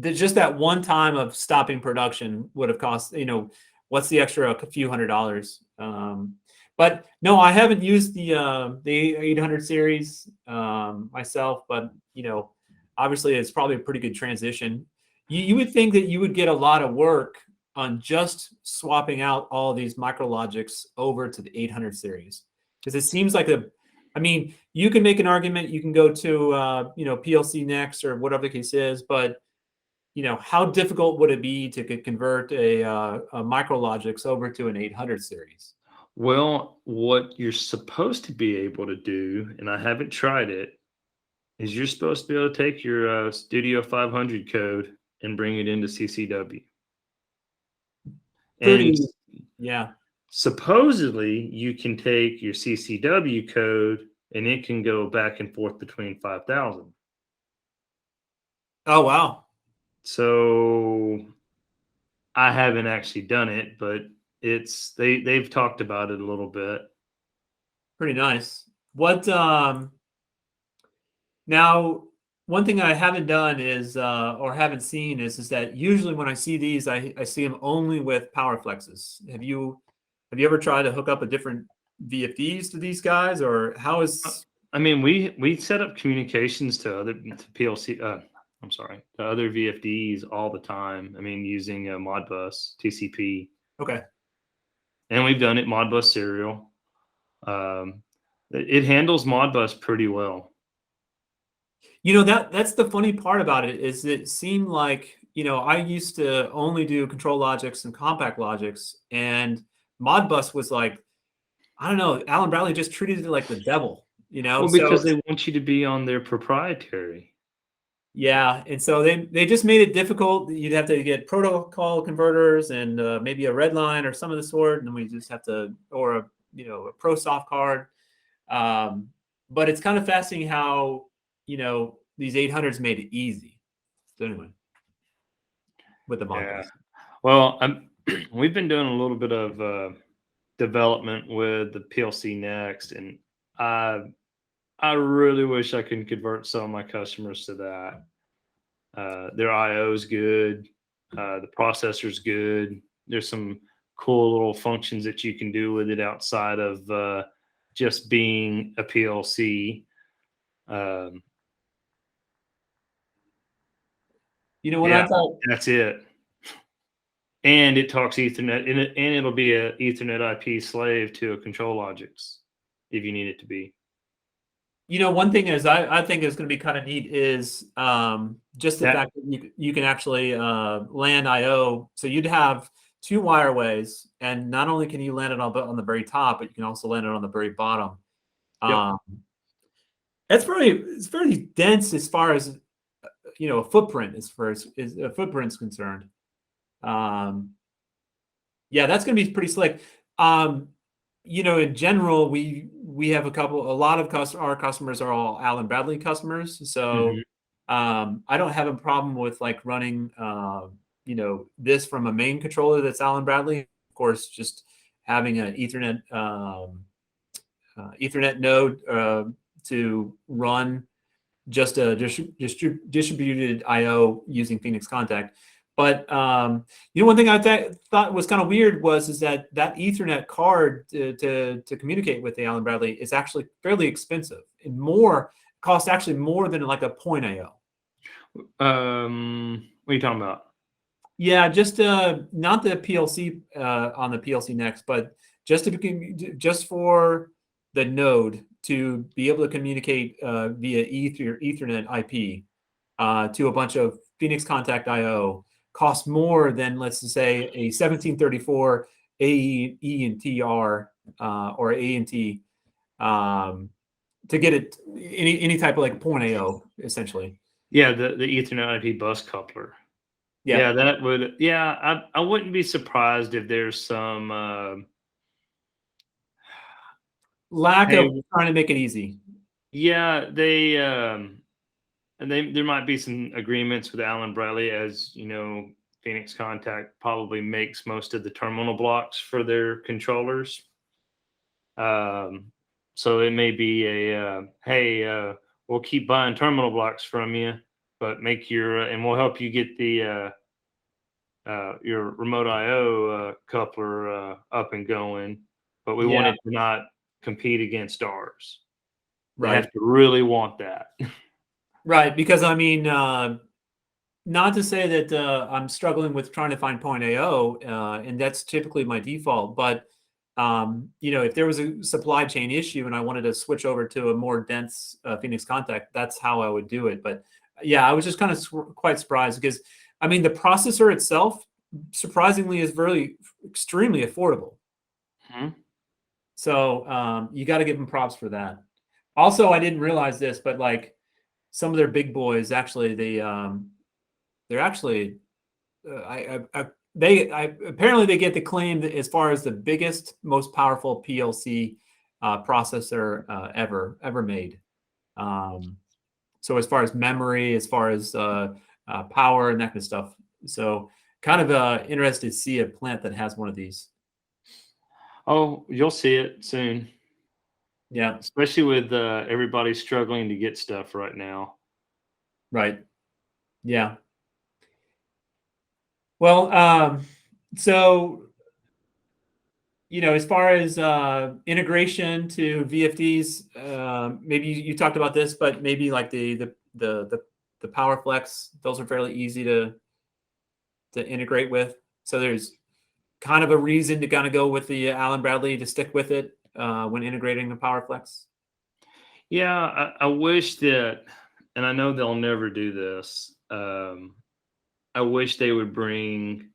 just that one time of stopping production would have cost, what's the extra a few $100s. But no, I haven't used the 800 series myself, but obviously it's probably a pretty good transition. You would think that you would get a lot of work on just swapping out all these Micrologics over to the 800 series, because it seems like you can make an argument. You can go to PLC Next or whatever the case is, but how difficult would it be to convert a Micrologics over to an 800 series? Well, what you're supposed to be able to do, and I haven't tried it, is you're supposed to be able to take your Studio 500 code and bring it into CCW. And Yeah. supposedly you can take your CCW code and it can go back and forth between 5,000. Oh, wow. So I haven't actually done it, but they've talked about it a little bit. Pretty nice. What, now, one thing I haven't done is, or haven't seen is that usually when I see these, I see them only with power flexes. Have you ever tried to hook up a different VFDs to these guys, or how is? I mean, we set up communications to other PLC. I'm sorry, to other VFDs all the time. I mean, using Modbus TCP, Okay. and we've done it Modbus serial. It handles Modbus pretty well. You know, that's the funny part about it is it seemed like, I used to only do Controllogix and CompactLogix, and Modbus was like, I don't know, Alan Bradley just treated it like the devil, Well, So because they want you to be on their proprietary. yeah, and so they just made it difficult. You'd have to get protocol converters and maybe a red line or some of the sort, and then we just have to, or a pro soft card. But it's kind of fascinating how these 800s made it easy. So anyway, with the Modbus. Yeah. Well, we've been doing a little bit of development with the PLC Next, and I really wish I could convert some of my customers to that. Their IO is good. The processor's good. There's some cool little functions that you can do with it outside of just being a PLC. What I thought? That's it. And it talks Ethernet, and it'll be a Ethernet IP slave to a Controllogix if you need it to be. One thing is I think is going to be kind of neat is just the fact that you can actually land IO. So you'd have two wireways, and not only can you land it on the very top, but you can also land it on the very bottom. Yep. It's very dense as far as a footprint as far as a footprint's concerned. Yeah, that's going to be pretty slick. In general, we have a lot of our customers are all Allen Bradley customers. So I don't have a problem with like running, this from a main controller that's Allen Bradley. Of course, just having an Ethernet node to run just a distributed IO using Phoenix Contact. But one thing I thought was kind of weird is that Ethernet card to communicate with the Allen Bradley is actually fairly expensive and costs actually more than like a point IO. What are you talking about? Yeah, just not the PLC on the PLC Next, but just for the node to be able to communicate via Ethernet IP to a bunch of Phoenix Contact IO. Costs more than, let's say, a 1734 AE&TR or A&T to get it any type of like point AO essentially. Yeah, the Ethernet IP bus coupler. Yeah, that would. Yeah, I wouldn't be surprised if there's some lack of trying to make it easy. Yeah, and there might be some agreements with Allen Bradley, as you know, Phoenix Contact probably makes most of the terminal blocks for their controllers. So it may be hey, we'll keep buying terminal blocks from you, but and we'll help you get the your remote IO coupler up and going, but we want it to not compete against ours. Right. They have to really want that. Right, because I mean, not to say that I'm struggling with trying to find point AO, and that's typically my default. But if there was a supply chain issue and I wanted to switch over to a more dense Phoenix Contact, that's how I would do it. But yeah, I was just kind of quite surprised because I mean the processor itself, surprisingly, is extremely affordable. So you got to give them props for that. Also, I didn't realize this, but like some of their big boys, actually, they're actually, apparently they get the claim that as far as the biggest, most powerful PLC processor ever made. So as far as memory, as far as power and that kind of stuff. So kind of interested to see a plant that has one of these. Oh, you'll see it soon. Yeah. Especially with everybody struggling to get stuff right now. Right. Yeah. Well, so, as far as integration to VFDs, maybe you talked about this, but maybe like the PowerFlex, those are fairly easy to integrate with. So there's kind of a reason to kind of go with the Allen Bradley to stick with it when integrating the PowerFlex. Yeah, I wish that, and I know they'll never do this. I wish they would bring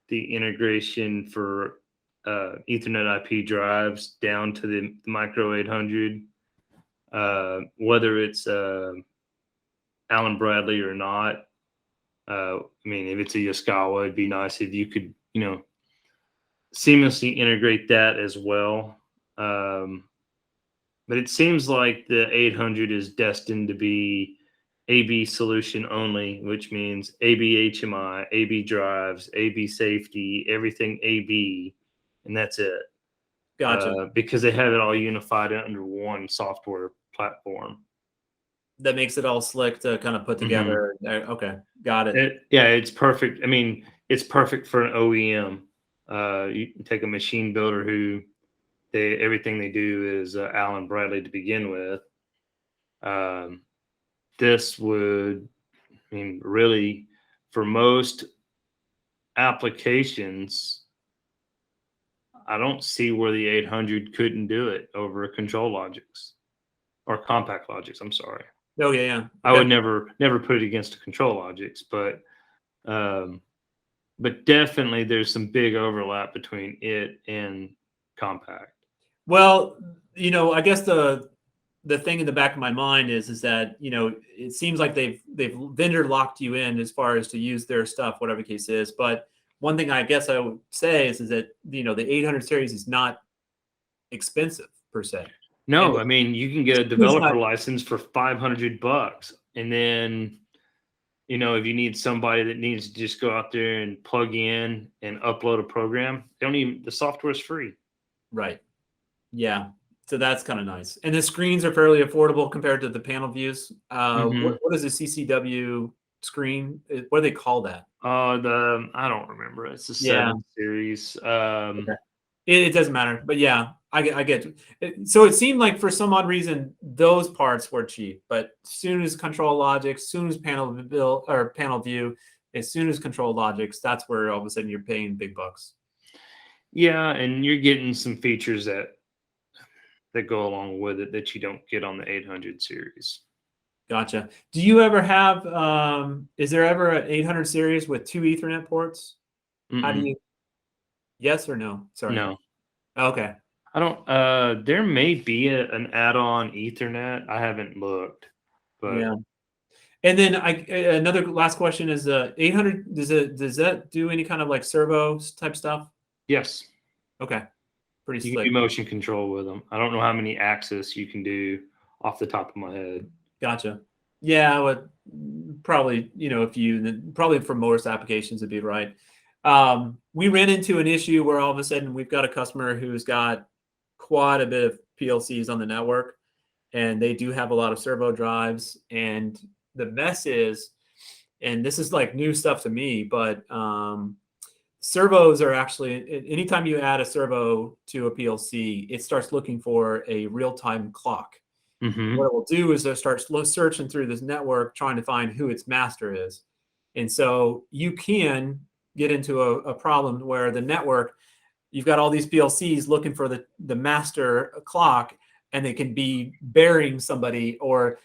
the integration for Ethernet IP drives down to the micro 800, whether it's Allen Bradley or not. I mean, if it's a Yaskawa, it'd be nice if you could, seamlessly integrate that as well. But it seems like the 800 is destined to be AB solution only, which means AB HMI, AB drives, AB safety, everything AB, and that's it. Gotcha. Because they have it all unified under one software platform. That makes it all slick to kind of put together. Mm-hmm. Okay, got it. It's perfect. I mean, it's perfect for an OEM. You can take a machine builder who everything they do is Allen Bradley to begin with. This would, I mean, really, for most applications, I don't see where the 800 couldn't do it over a Controllogix or Compactlogix. I'm sorry. Oh yeah, yeah. I would never put it against a Controllogix, but definitely there's some big overlap between it and Compact. Well, I guess the thing in the back of my mind is that, it seems like they've vendor locked you in as far as to use their stuff, whatever the case is. But one thing I guess I would say is that, the 800 series is not expensive per se. No, I mean, you can get a developer license for $500, and then, if you need somebody that needs to just go out there and plug in and upload a program, the software is free. Right. Yeah. So that's kind of nice. And the screens are fairly affordable compared to the panel views. What is a CCW screen? What do they call that? I don't remember. It's a 7 series. Okay. It doesn't matter, but yeah, I get it. So it seemed like for some odd reason those parts were cheap, but as soon as Controllogix, as soon as panel view, as soon as Controllogix, that's where all of a sudden you're paying big bucks. Yeah, and you're getting some features that go along with it that you don't get on the 800 series. Gotcha. Do you ever have? Is there ever an 800 series with 2 Ethernet ports? How do you? Yes or no? Sorry. No. Okay. I don't. There may be an add-on Ethernet. I haven't looked, but yeah. And then another last question is 800. Does that do any kind of like servo type stuff? Yes. Okay. Pretty slick. You can do motion control with them. I don't know how many axis you can do off the top of my head. Gotcha. Yeah, I would probably, probably for most applications it'd be right. We ran into an issue where all of a sudden we've got a customer who's got quite a bit of PLCs on the network, and they do have a lot of servo drives. And the mess is, and this is like new stuff to me, but servos are actually, anytime you add a servo to a PLC, it starts looking for a real-time clock. Mm-hmm. What it will do is it starts searching through this network, trying to find who its master is. And so you can get into a problem where the network, you've got all these PLCs looking for the master clock, and they can be burying somebody or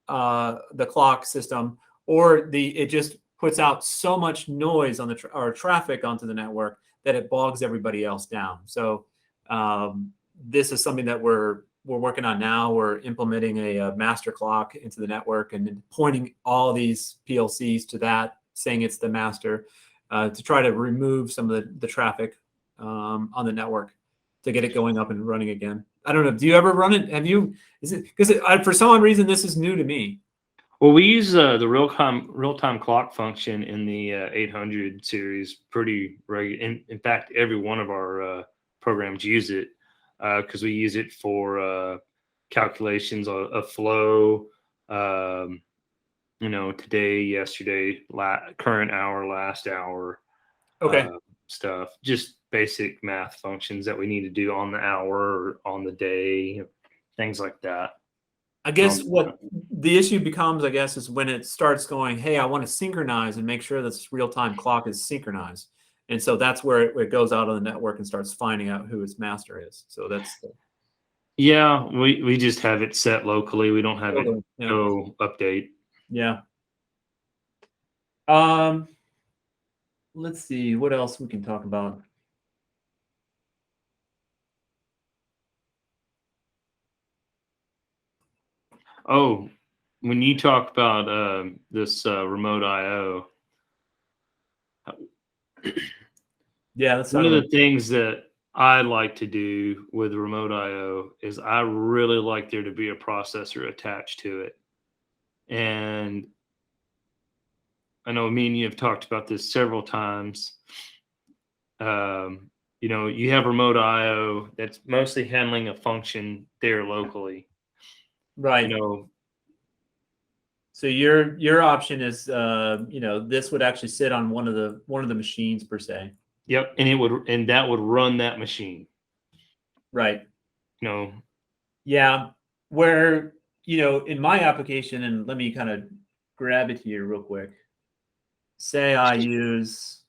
the clock system, or it just puts out so much noise on or traffic onto the network that it bogs everybody else down. So this is something that we're working on now. We're implementing a master clock into the network and then pointing all these PLCs to that, saying it's the master. to try to remove some of the traffic on the network to get it going up and running again. I don't know. Do you ever run it? Have you? Is it because for some odd reason this is new to me? Well, we use the real-time clock function in the 800 series pretty regular. In fact, every one of our programs use it because we use it for calculations of flow. Today, yesterday, current hour, last hour. Okay. Stuff, just basic math functions that we need to do on the hour or on the day, things like that. I guess what the issue becomes, I guess, is when it starts going, hey, I want to synchronize and make sure that this real-time clock is synchronized. And so that's where it goes out on the network and starts finding out who its master is. So that's yeah, we just have it set locally. We don't have it go update. Yeah. Let's see what else we can talk about. Oh, when you talk about this remote IO, yeah, that's one of the things that I like to do with remote IO is I really like there to be a processor attached to it. And I know me and you have talked about this several times. You have remote IO that's mostly handling a function there locally. Right. So your option is, this would actually sit on one of the machines per se. Yep, and that would run that machine. Right. Yeah. Where in my application, and let me kind of grab it here real quick. Say I use.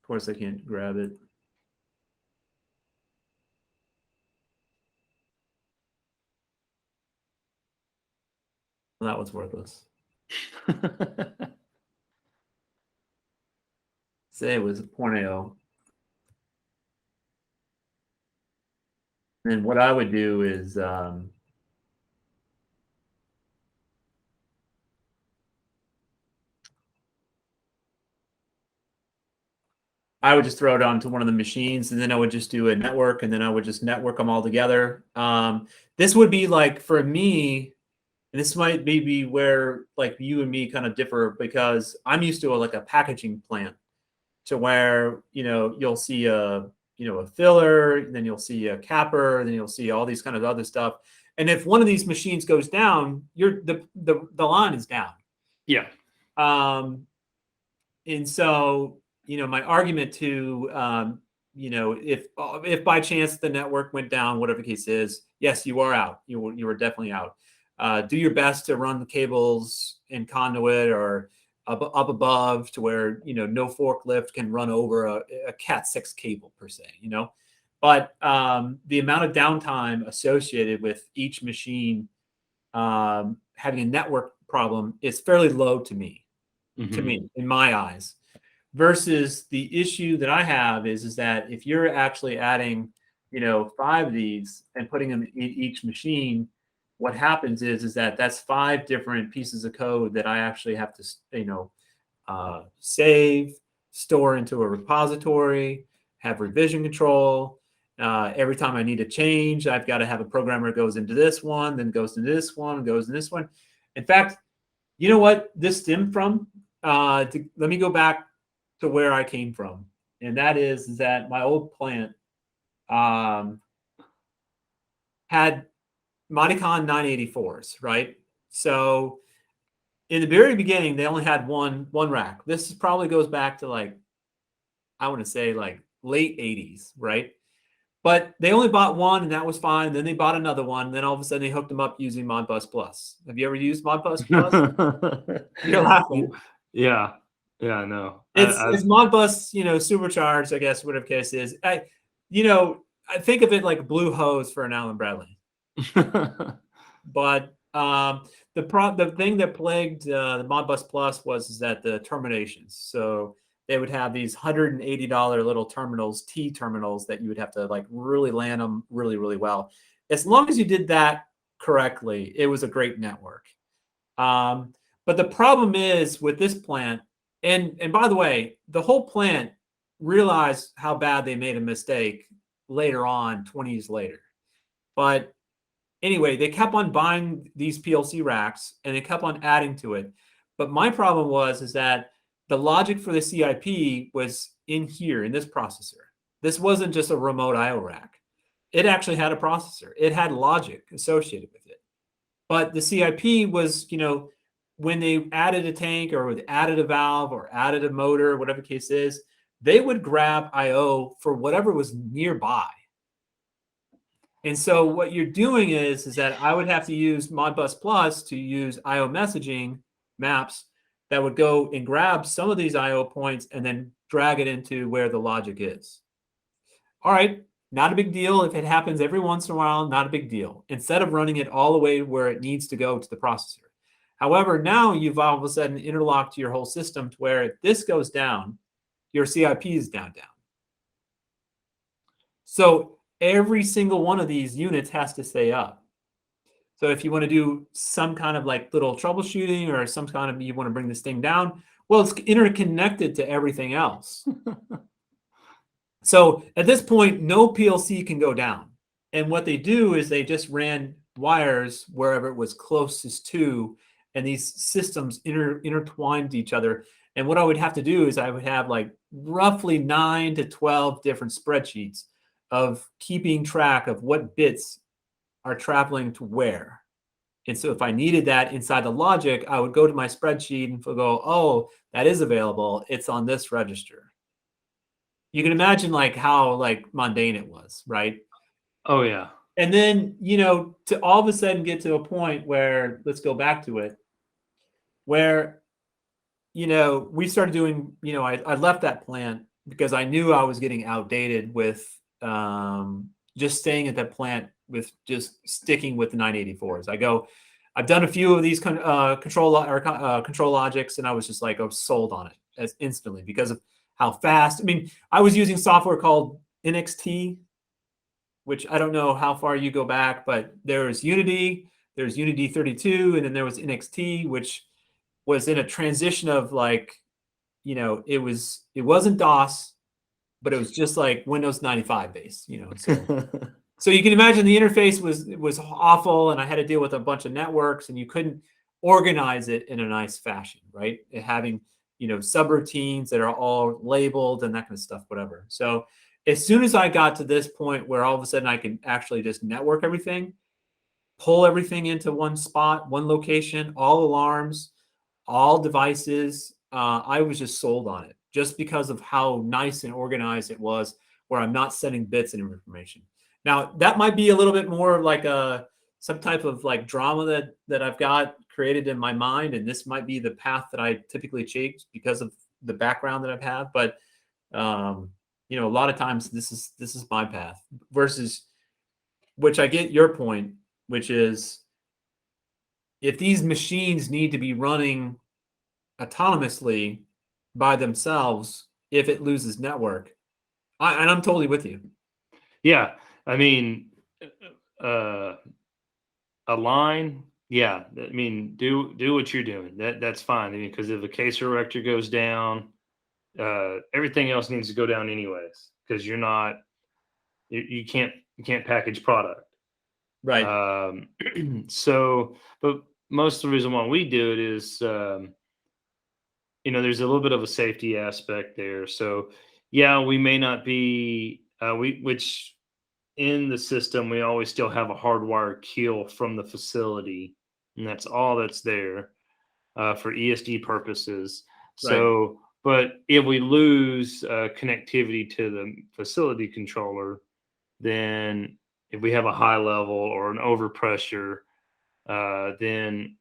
Of course, I can't grab it. Well, that was worthless. Say it was a Porneo. And what I would do is I would just throw it onto one of the machines, and then I would just do a network, and then I would just network them all together. This would be like, for me, and this might be where like you and me kind of differ, because I'm used to a packaging plant, to where you'll see a filler, then you'll see a capper, then you'll see all these kind of other stuff. And if one of these machines goes down, the line is down. Yeah. And so my argument to if by chance the network went down, whatever the case is, yes, you are out. You were definitely out. Do your best to run the cables in conduit or up above, to where no forklift can run over a Cat 6 cable per se. But the amount of downtime associated with each machine having a network problem is fairly low to me. Mm-hmm. To me, in my eyes. Versus the issue that I have is that if you're actually adding 5 of these and putting them in each machine, what happens is that that's 5 different pieces of code that I actually have to save, store into a repository, have revision control. Every time I need a change, I've got to have a programmer that goes into this one, then goes into this one, goes in this one. In fact, you know what this stemmed from? Let me go back to where I came from, and that is that my old plant had Modicon 984s, right? So in the very beginning, they only had one rack. This probably goes back to I want to say late 80s, right? But they only bought one, and that was fine. Then they bought another one. Then all of a sudden, they hooked them up using Modbus Plus. Have you ever used Modbus Plus? You're laughing. Yeah, I know. It's Modbus, supercharged, I guess, whatever case is. I think of it like a blue hose for an Allen Bradley. But the thing that plagued the Modbus Plus was that the terminations. So they would have these $180 little terminals, T terminals, that you would have to really land them really, really well. As long as you did that correctly, it was a great network. But But the problem is with this plant, and by the way, the whole plant realized how bad they made a mistake later on, 20 years later. But anyway, they kept on buying these PLC racks and they kept on adding to it. But my problem is that the logic for the CIP was in here in this processor. This wasn't just a remote IO rack. It actually had a processor. It had logic associated with it. But the CIP was, when they added a tank or added a valve or added a motor, whatever the case is, they would grab IO for whatever was nearby. And so what you're doing is that I would have to use Modbus Plus to use IO messaging maps that would go and grab some of these IO points and then drag it into where the logic is. All right, not a big deal. If it happens every once in a while, not a big deal. Instead of running it all the way where it needs to go to the processor. However, now you've all of a sudden interlocked your whole system to where if this goes down, your CIP is down. So every single one of these units has to stay up. So if you want to do some kind of like little troubleshooting or some kind of, you want to bring this thing down, well, it's interconnected to everything else. So at this point, no PLC can go down. And what they do is they just ran wires wherever it was closest to, and these systems intertwined each other. And what I would have to do is I would have like roughly 9 to 12 different spreadsheets of keeping track of what bits are traveling to where. And so if I needed that inside the logic, I would go to my spreadsheet and go, oh, that is available. It's on this register. You can imagine like how like mundane it was, right? Oh yeah. And then, to all of a sudden get to a point where, let's go back to it, where, we started doing, I left that plant because I knew I was getting outdated with just staying at that plant with just sticking with the 984s. I've done a few of these Controllogix, and I was just like, I was sold on it as instantly because of how fast. I mean, I was using software called NXT, which I don't know how far you go back, but there's Unity 32, and then there was NXT, which was in a transition of like, it wasn't DOS, but it was just like Windows 95 base, So you can imagine the interface was awful, and I had to deal with a bunch of networks, and you couldn't organize it in a nice fashion, right? Having, subroutines that are all labeled and that kind of stuff, whatever. So as soon as I got to this point where all of a sudden I can actually just network everything, pull everything into one spot, one location, all alarms, all devices, I was just sold on it just because of how nice and organized it was, where I'm not sending bits and information. Now, that might be a little bit more of like some type of like drama that I've got created in my mind, and this might be the path that I typically take because of the background that I've had. But a lot of times this is my path versus, which I get your point, which is if these machines need to be running autonomously by themselves, if it loses network, and I'm totally with you. Yeah. I mean, a line, yeah. I mean, do what you're doing. That's fine. I mean, because if a case director goes down, everything else needs to go down anyways. Because you can't package product, Right? So, but most of the reason why we do it is, there's a little bit of a safety aspect there. So, yeah, we may not be which. In the system, we always still have a hardwired keel from the facility, and that's all that's there for ESD purposes. So, but if we lose connectivity to the facility controller, then if we have a high level or an overpressure, then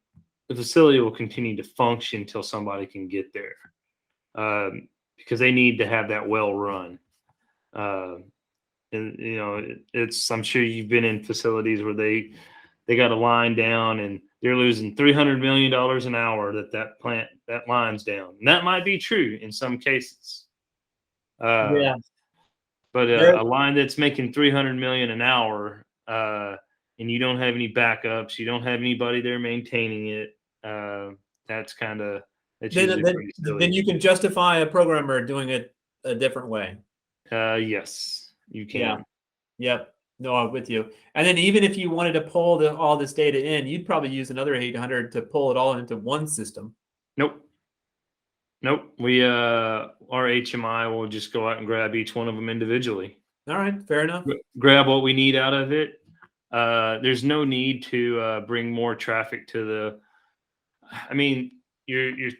the facility will continue to function until somebody can get there, because they need to have that well run. And I'm sure you've been in facilities where they got a line down and they're losing $300 million an hour that line's down. And that might be true in some cases. Yeah. But a line that's making 300 million an hour, and you don't have any backups, you don't have anybody there maintaining it, that's kind of, it's Then, usually then, pretty then silly. you can justify a programmer doing it a different way. Yes, you Yeah. can. Yep. No, I'm with you. And then even if you wanted to pull all this data in, you'd probably use another 800 to pull it all into one system. Nope. Nope. Our HMI will just go out and grab each one of them individually. All right, fair enough. Grab what we need out of it. There's no need to bring more traffic to the. I mean, you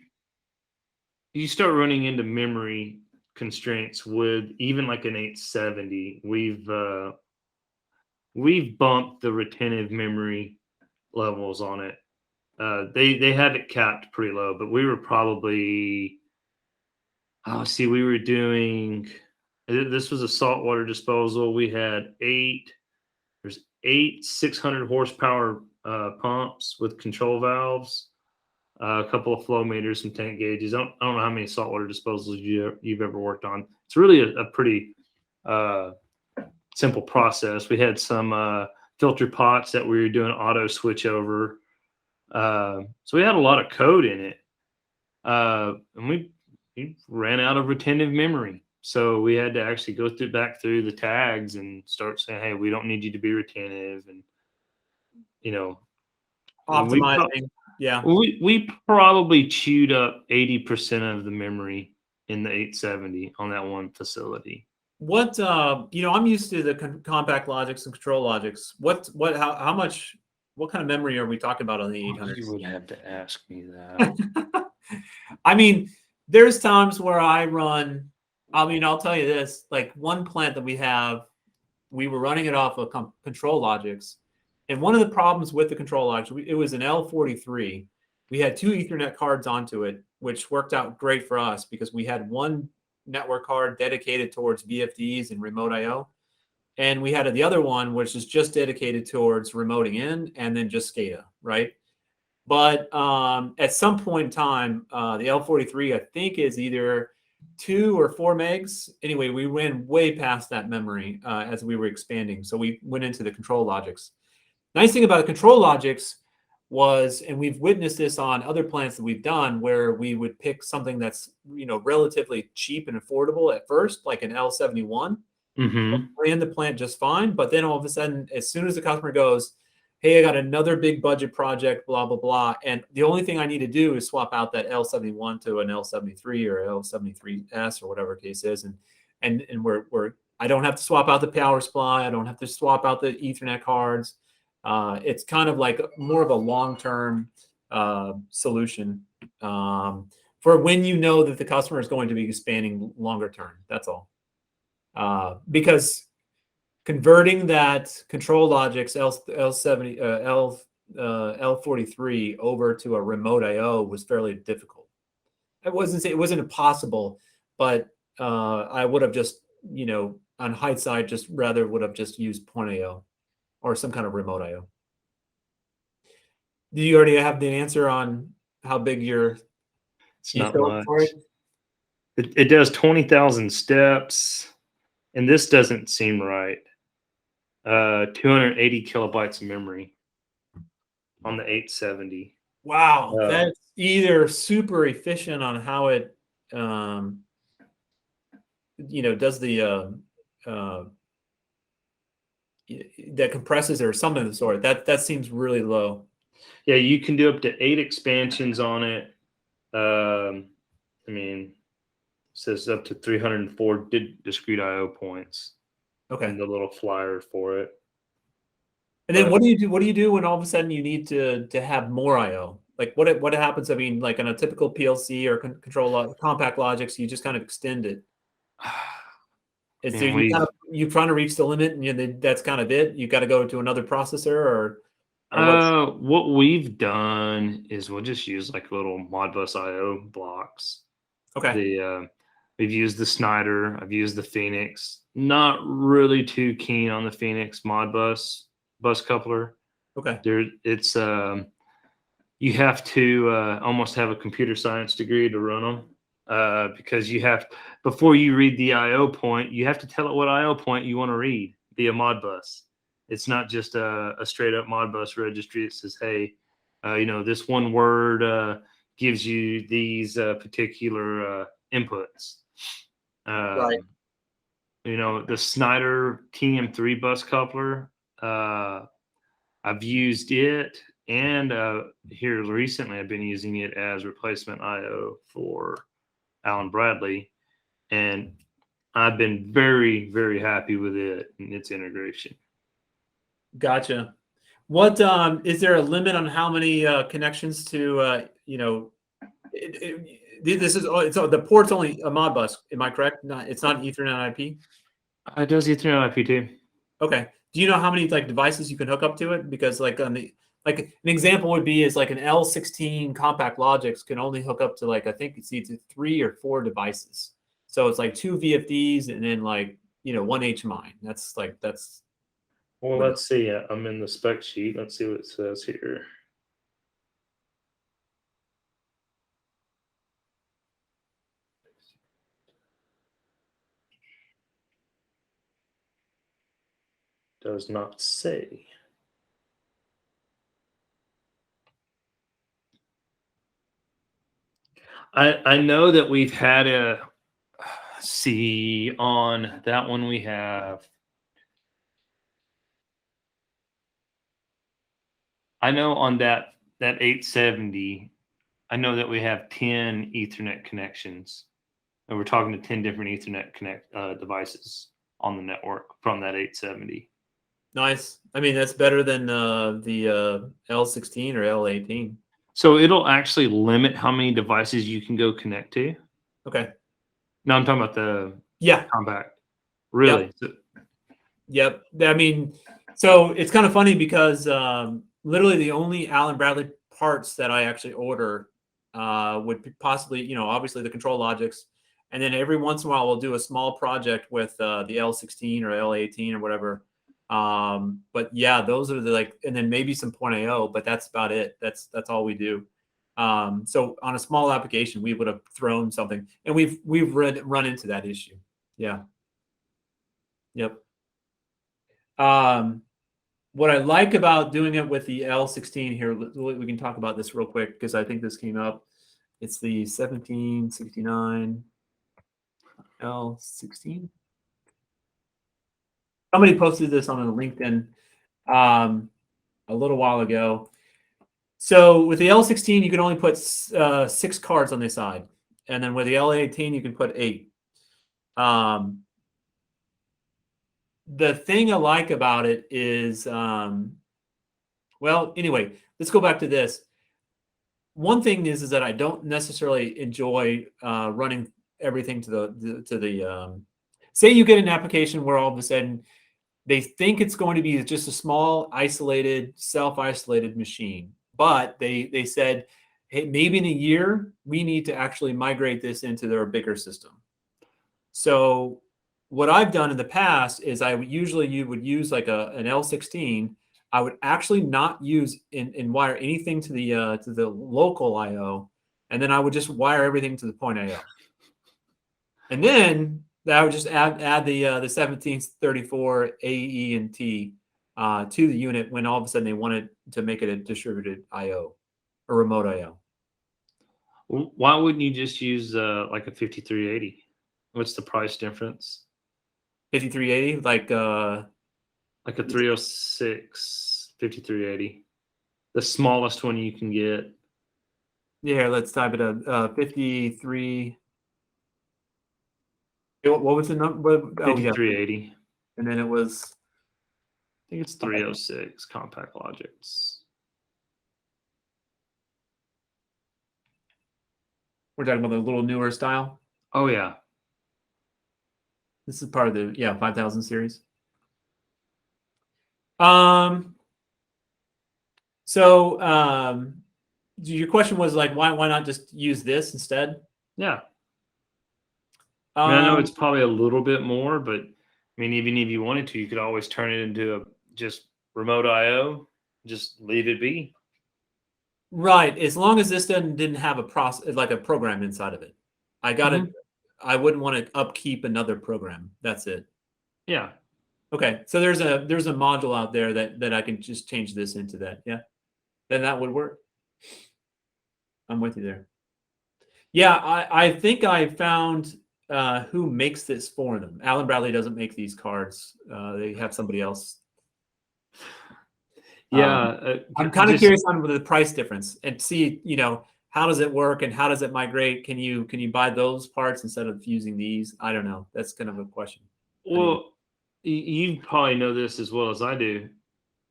start running into memory constraints with even like an 870. We've bumped the retentive memory levels on it. They have it capped pretty low, but we were probably, we were doing, this was a saltwater disposal. We had there's eight 600 horsepower pumps with control valves, a couple of flow meters, some tank gauges. I don't know how many saltwater disposals you've ever worked on. It's really a pretty simple process. We had some filter pots that we were doing auto switch over. So we had a lot of code in it. And we ran out of retentive memory. So we had to actually go back through the tags and start saying, hey, we don't need you to be retentive. And, Optimizing. Yeah. We probably chewed up 80% of the memory in the 870 on that one facility. What, I'm used to the Compact-Logix and Controllogix. How much, what kind of memory are we talking about on the 800? You would have to ask me that. I mean, there's times where I'll tell you this, like one plant that we were running it off of Controllogix. And one of the problems with the Controllogix, it was an L43. We had 2 Ethernet cards onto it, which worked out great for us because we had one network card dedicated towards VFDs and remote IO. And we had the other one, which is just dedicated towards remoting in and then just SCADA, right? But at some point in time, the L43, I think, is either 2 or 4 megs. Anyway, we ran way past that memory as we were expanding. So we went into the Controllogix. Nice thing about the Controllogix was, and we've witnessed this on other plants that we've done, where we would pick something that's relatively cheap and affordable at first, like an L71, ran the plant just fine. But then all of a sudden, as soon as the customer goes, hey, I got another big budget project, blah, blah, blah. And the only thing I need to do is swap out that L71 to an L73 or L73S or whatever case is. And I don't have to swap out the power supply. I don't have to swap out the Ethernet cards. It's kind of like more of a long-term solution for when you know that the customer is going to be expanding longer term. That's all. Because converting that Controllogix L43 over to a remote IO was fairly difficult. It wasn't impossible, but I would have just, on hindsight, would have just used point IO or some kind of remote IO. Do you already have the answer on how big It's not much. It does 20,000 steps, and this doesn't seem right. 280 kilobytes of memory on the 870. Wow, that's either super efficient on how it, does the that compresses or something of the sort. That seems really low. Yeah, you can do up to 8 expansions on it. It says up to 304 discrete IO points. Okay. And the little flyer for it. And then what do you do? What do you do when all of a sudden you need to have more IO? Like what happens? I mean, like on a typical PLC or Compact-Logix, you just kind of extend it. Is there you trying to reach the limit and that's kind of it? You got to go to another processor or what we've done is we'll just use like little Modbus IO blocks. Okay. We've used the Snyder. I've used the Phoenix. Not really too keen on the Phoenix Modbus bus coupler. Okay. You have to almost have a computer science degree to run them because before you read the IO point, you have to tell it what IO point you want to read via Modbus. It's not just a straight up Modbus registry. It says, hey, this one word gives you these particular inputs. Right. You know, the Snyder TM3 bus coupler, I've used it, and here recently I've been using it as replacement IO for Allen Bradley, and I've been very, very happy with it and its integration. Gotcha. What is there a limit on how many connections to this is the port's only a Modbus, am I correct? It's not an Ethernet IP. It does Ethernet IP too. Okay. Do you know how many like devices you can hook up to it? Because like on the like an example would be is like an L16 compact Logix can only hook up to like I think it's either 3 or 4 devices. So it's like 2 VFDs and then like one HMI. That's. Well, let's see. I'm in the spec sheet. Let's see what it says here. Does not say. I know that we've had a see on that one we have. I know on that 870, I know that we have 10 Ethernet connections, and we're talking to 10 different Ethernet devices on the network from that 870. Nice. I mean, that's better than the L16 or L18. So it'll actually limit how many devices you can go connect to. Okay. No, I'm talking about the compact. Really? Yep. I mean, so it's kind of funny because literally the only Allen Bradley parts that I actually order would be possibly, obviously the Controllogix. And then every once in a while, we'll do a small project with the L16 or L18 or whatever. But yeah, those are the and then maybe some point IO, but that's about it. That's all we do. So on a small application, we would have thrown something, and we've run into that issue. Yeah. Yep. What I like about doing it with the L16 here, we can talk about this real quick because I think this came up. It's the 1769 L16. Somebody posted this on LinkedIn a little while ago. So with the L16, you can only put 6 cards on the side. And then with the L18, you can put 8. The thing I like about it is, well, anyway, let's go back to this. One thing is that I don't necessarily enjoy running everything to the say you get an application where all of a sudden they think it's going to be just a small, isolated, self-isolated machine. But they said, hey, maybe in a year, we need to actually migrate this into their bigger system. So what I've done in the past is you would use like an L16. I would actually not use and wire anything to the local IO, and then I would just wire everything to the point IO. And then I would just add the 1734 AE and T to the unit when all of a sudden they wanted to make it a distributed IO or remote IO. Why wouldn't you just use like a 5380? What's the price difference? 5380, like a 306 5380, the smallest one you can get. Yeah, let's type it up. 53. What was the number? 5380. And then it was. I think it's 306 compact Logix. We're talking about the little newer style. Oh yeah. This is part of the 5000 series. So your question was like, why not just use this instead? Yeah. I know it's probably a little bit more, but I mean, even if you wanted to, you could always turn it into a just remote IO. Just leave it be. Right, as long as this didn't have a process like a program inside of it. I wouldn't want to upkeep another program. That's it. Yeah. Okay, so there's a module out there that I can just change this into that. Yeah, then that would work. I'm with you there. Yeah, I think I found who makes this for them. Allen Bradley doesn't make these cards. They have somebody else. Yeah, I'm kind of curious on the price difference and see, how does it work and how does it migrate? Can you buy those parts instead of using these? I don't know. That's kind of a question. well, you probably know this as well as I do.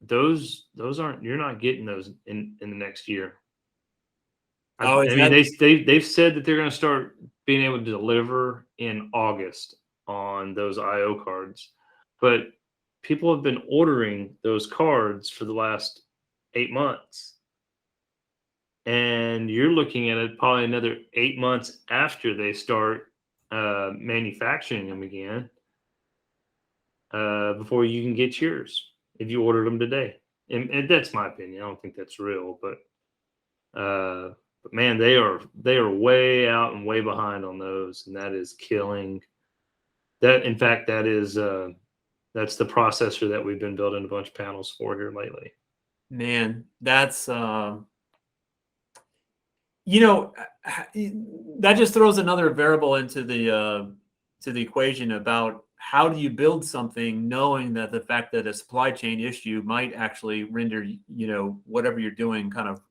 Those aren't, you're not getting those in the next year. Oh, I is mean, that they've said that they're going to start being able to deliver in August on those IO cards, but people have been ordering those cards for the last 8 months, and you're looking at it probably another 8 months after they start manufacturing them again before you can get yours if you ordered them today. And that's my opinion. I don't think that's real, but man, they are way out and way behind on those, and that is killing. That in fact, that's the processor that we've been building a bunch of panels for here lately. man? That's you know that just throws another variable into the equation about how do you build something knowing that the fact that a supply chain issue might actually render whatever you're doing kind of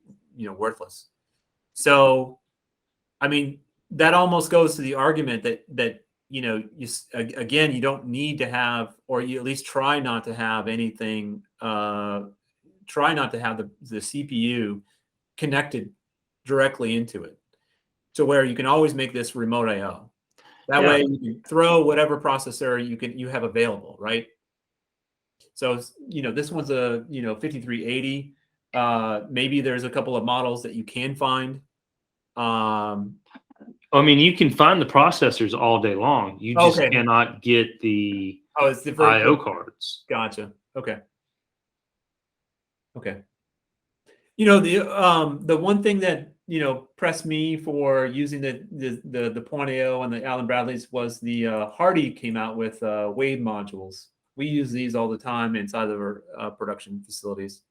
worthless. So I mean, that almost goes to the argument that again, you don't need to have, or you at least try not to have anything. Try not to have the CPU connected directly into it, to where you can always make this remote I/O. That Yeah, way, you can throw whatever processor you have available, right? So this one's a 5380. Maybe there's a couple of models that you can find. I mean, you can find the processors all day long. You just Okay. cannot get the Oh, it's the IO cards. Gotcha. Okay. Okay. The one thing that pressed me for using the Point AO and the Allen Bradleys was the Hardy came out with Wave modules. We use these all the time inside of our production facilities.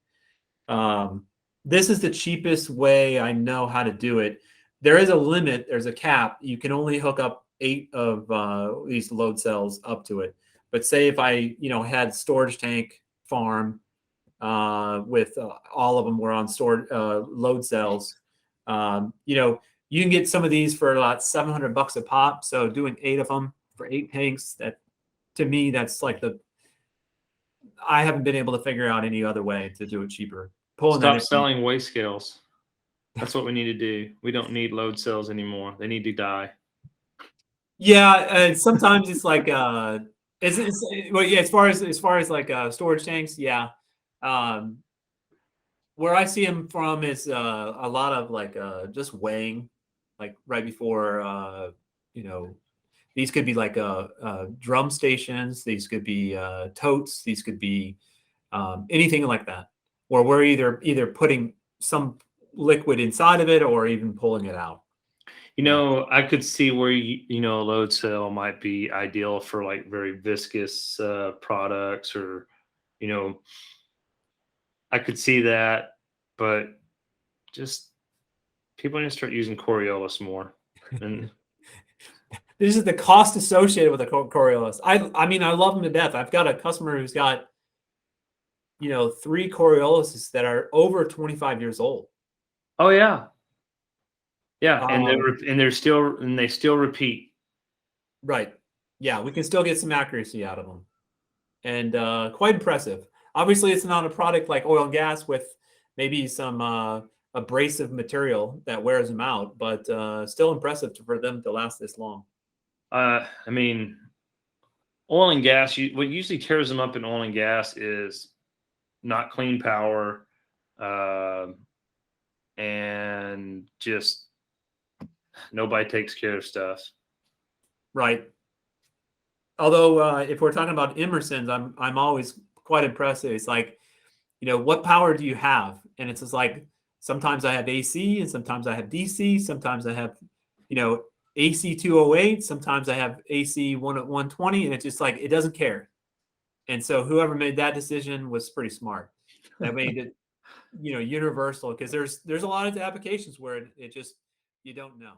This is the cheapest way I know how to do it. There is a limit. There's a cap. You can only hook up 8 of these load cells up to it. But say if I had storage tank farm with all of them were on stored load cells. You can get some of these for about $700 a pop. So doing 8 of them for 8 tanks, that to me, that's like I haven't been able to figure out any other way to do it cheaper. Pulling that Stop in. selling weight scales. That's what we need to do. We don't need load cells anymore. They need to die. Yeah, and sometimes it's like well, yeah, as far as like storage tanks, yeah. Um, where I see them from is a lot of like just weighing, like right before these could be like drum stations, these could be totes, these could be anything like that, where we're either putting some liquid inside of it or even pulling it out. I could see where a load cell might be ideal for like very viscous products, or you know, I could see that, but just people need to start using Coriolis more. And This is the cost associated with a Coriolis. I mean, I love them to death. I've got a customer who's got 3 Coriolises that are over 25 years old. oh yeah, yeah, and Um, they still repeat. right. Yeah, we can still get some accuracy out of them, and quite impressive. Obviously, it's not a product like oil and gas with maybe some abrasive material that wears them out, but still impressive for them to last this long. I mean, oil and gas. What usually tears them up in oil and gas is not clean power, and just nobody takes care of stuff. Right. Although, if we're talking about Emerson's, I'm always quite impressed. It's like, what power do you have? And it's just like sometimes I have AC, and sometimes I have DC. Sometimes I have, AC 208. Sometimes I have AC 120, and it's just like it doesn't care. And so whoever made that decision was pretty smart. That made it, universal, because there's a lot of applications where it just you don't know.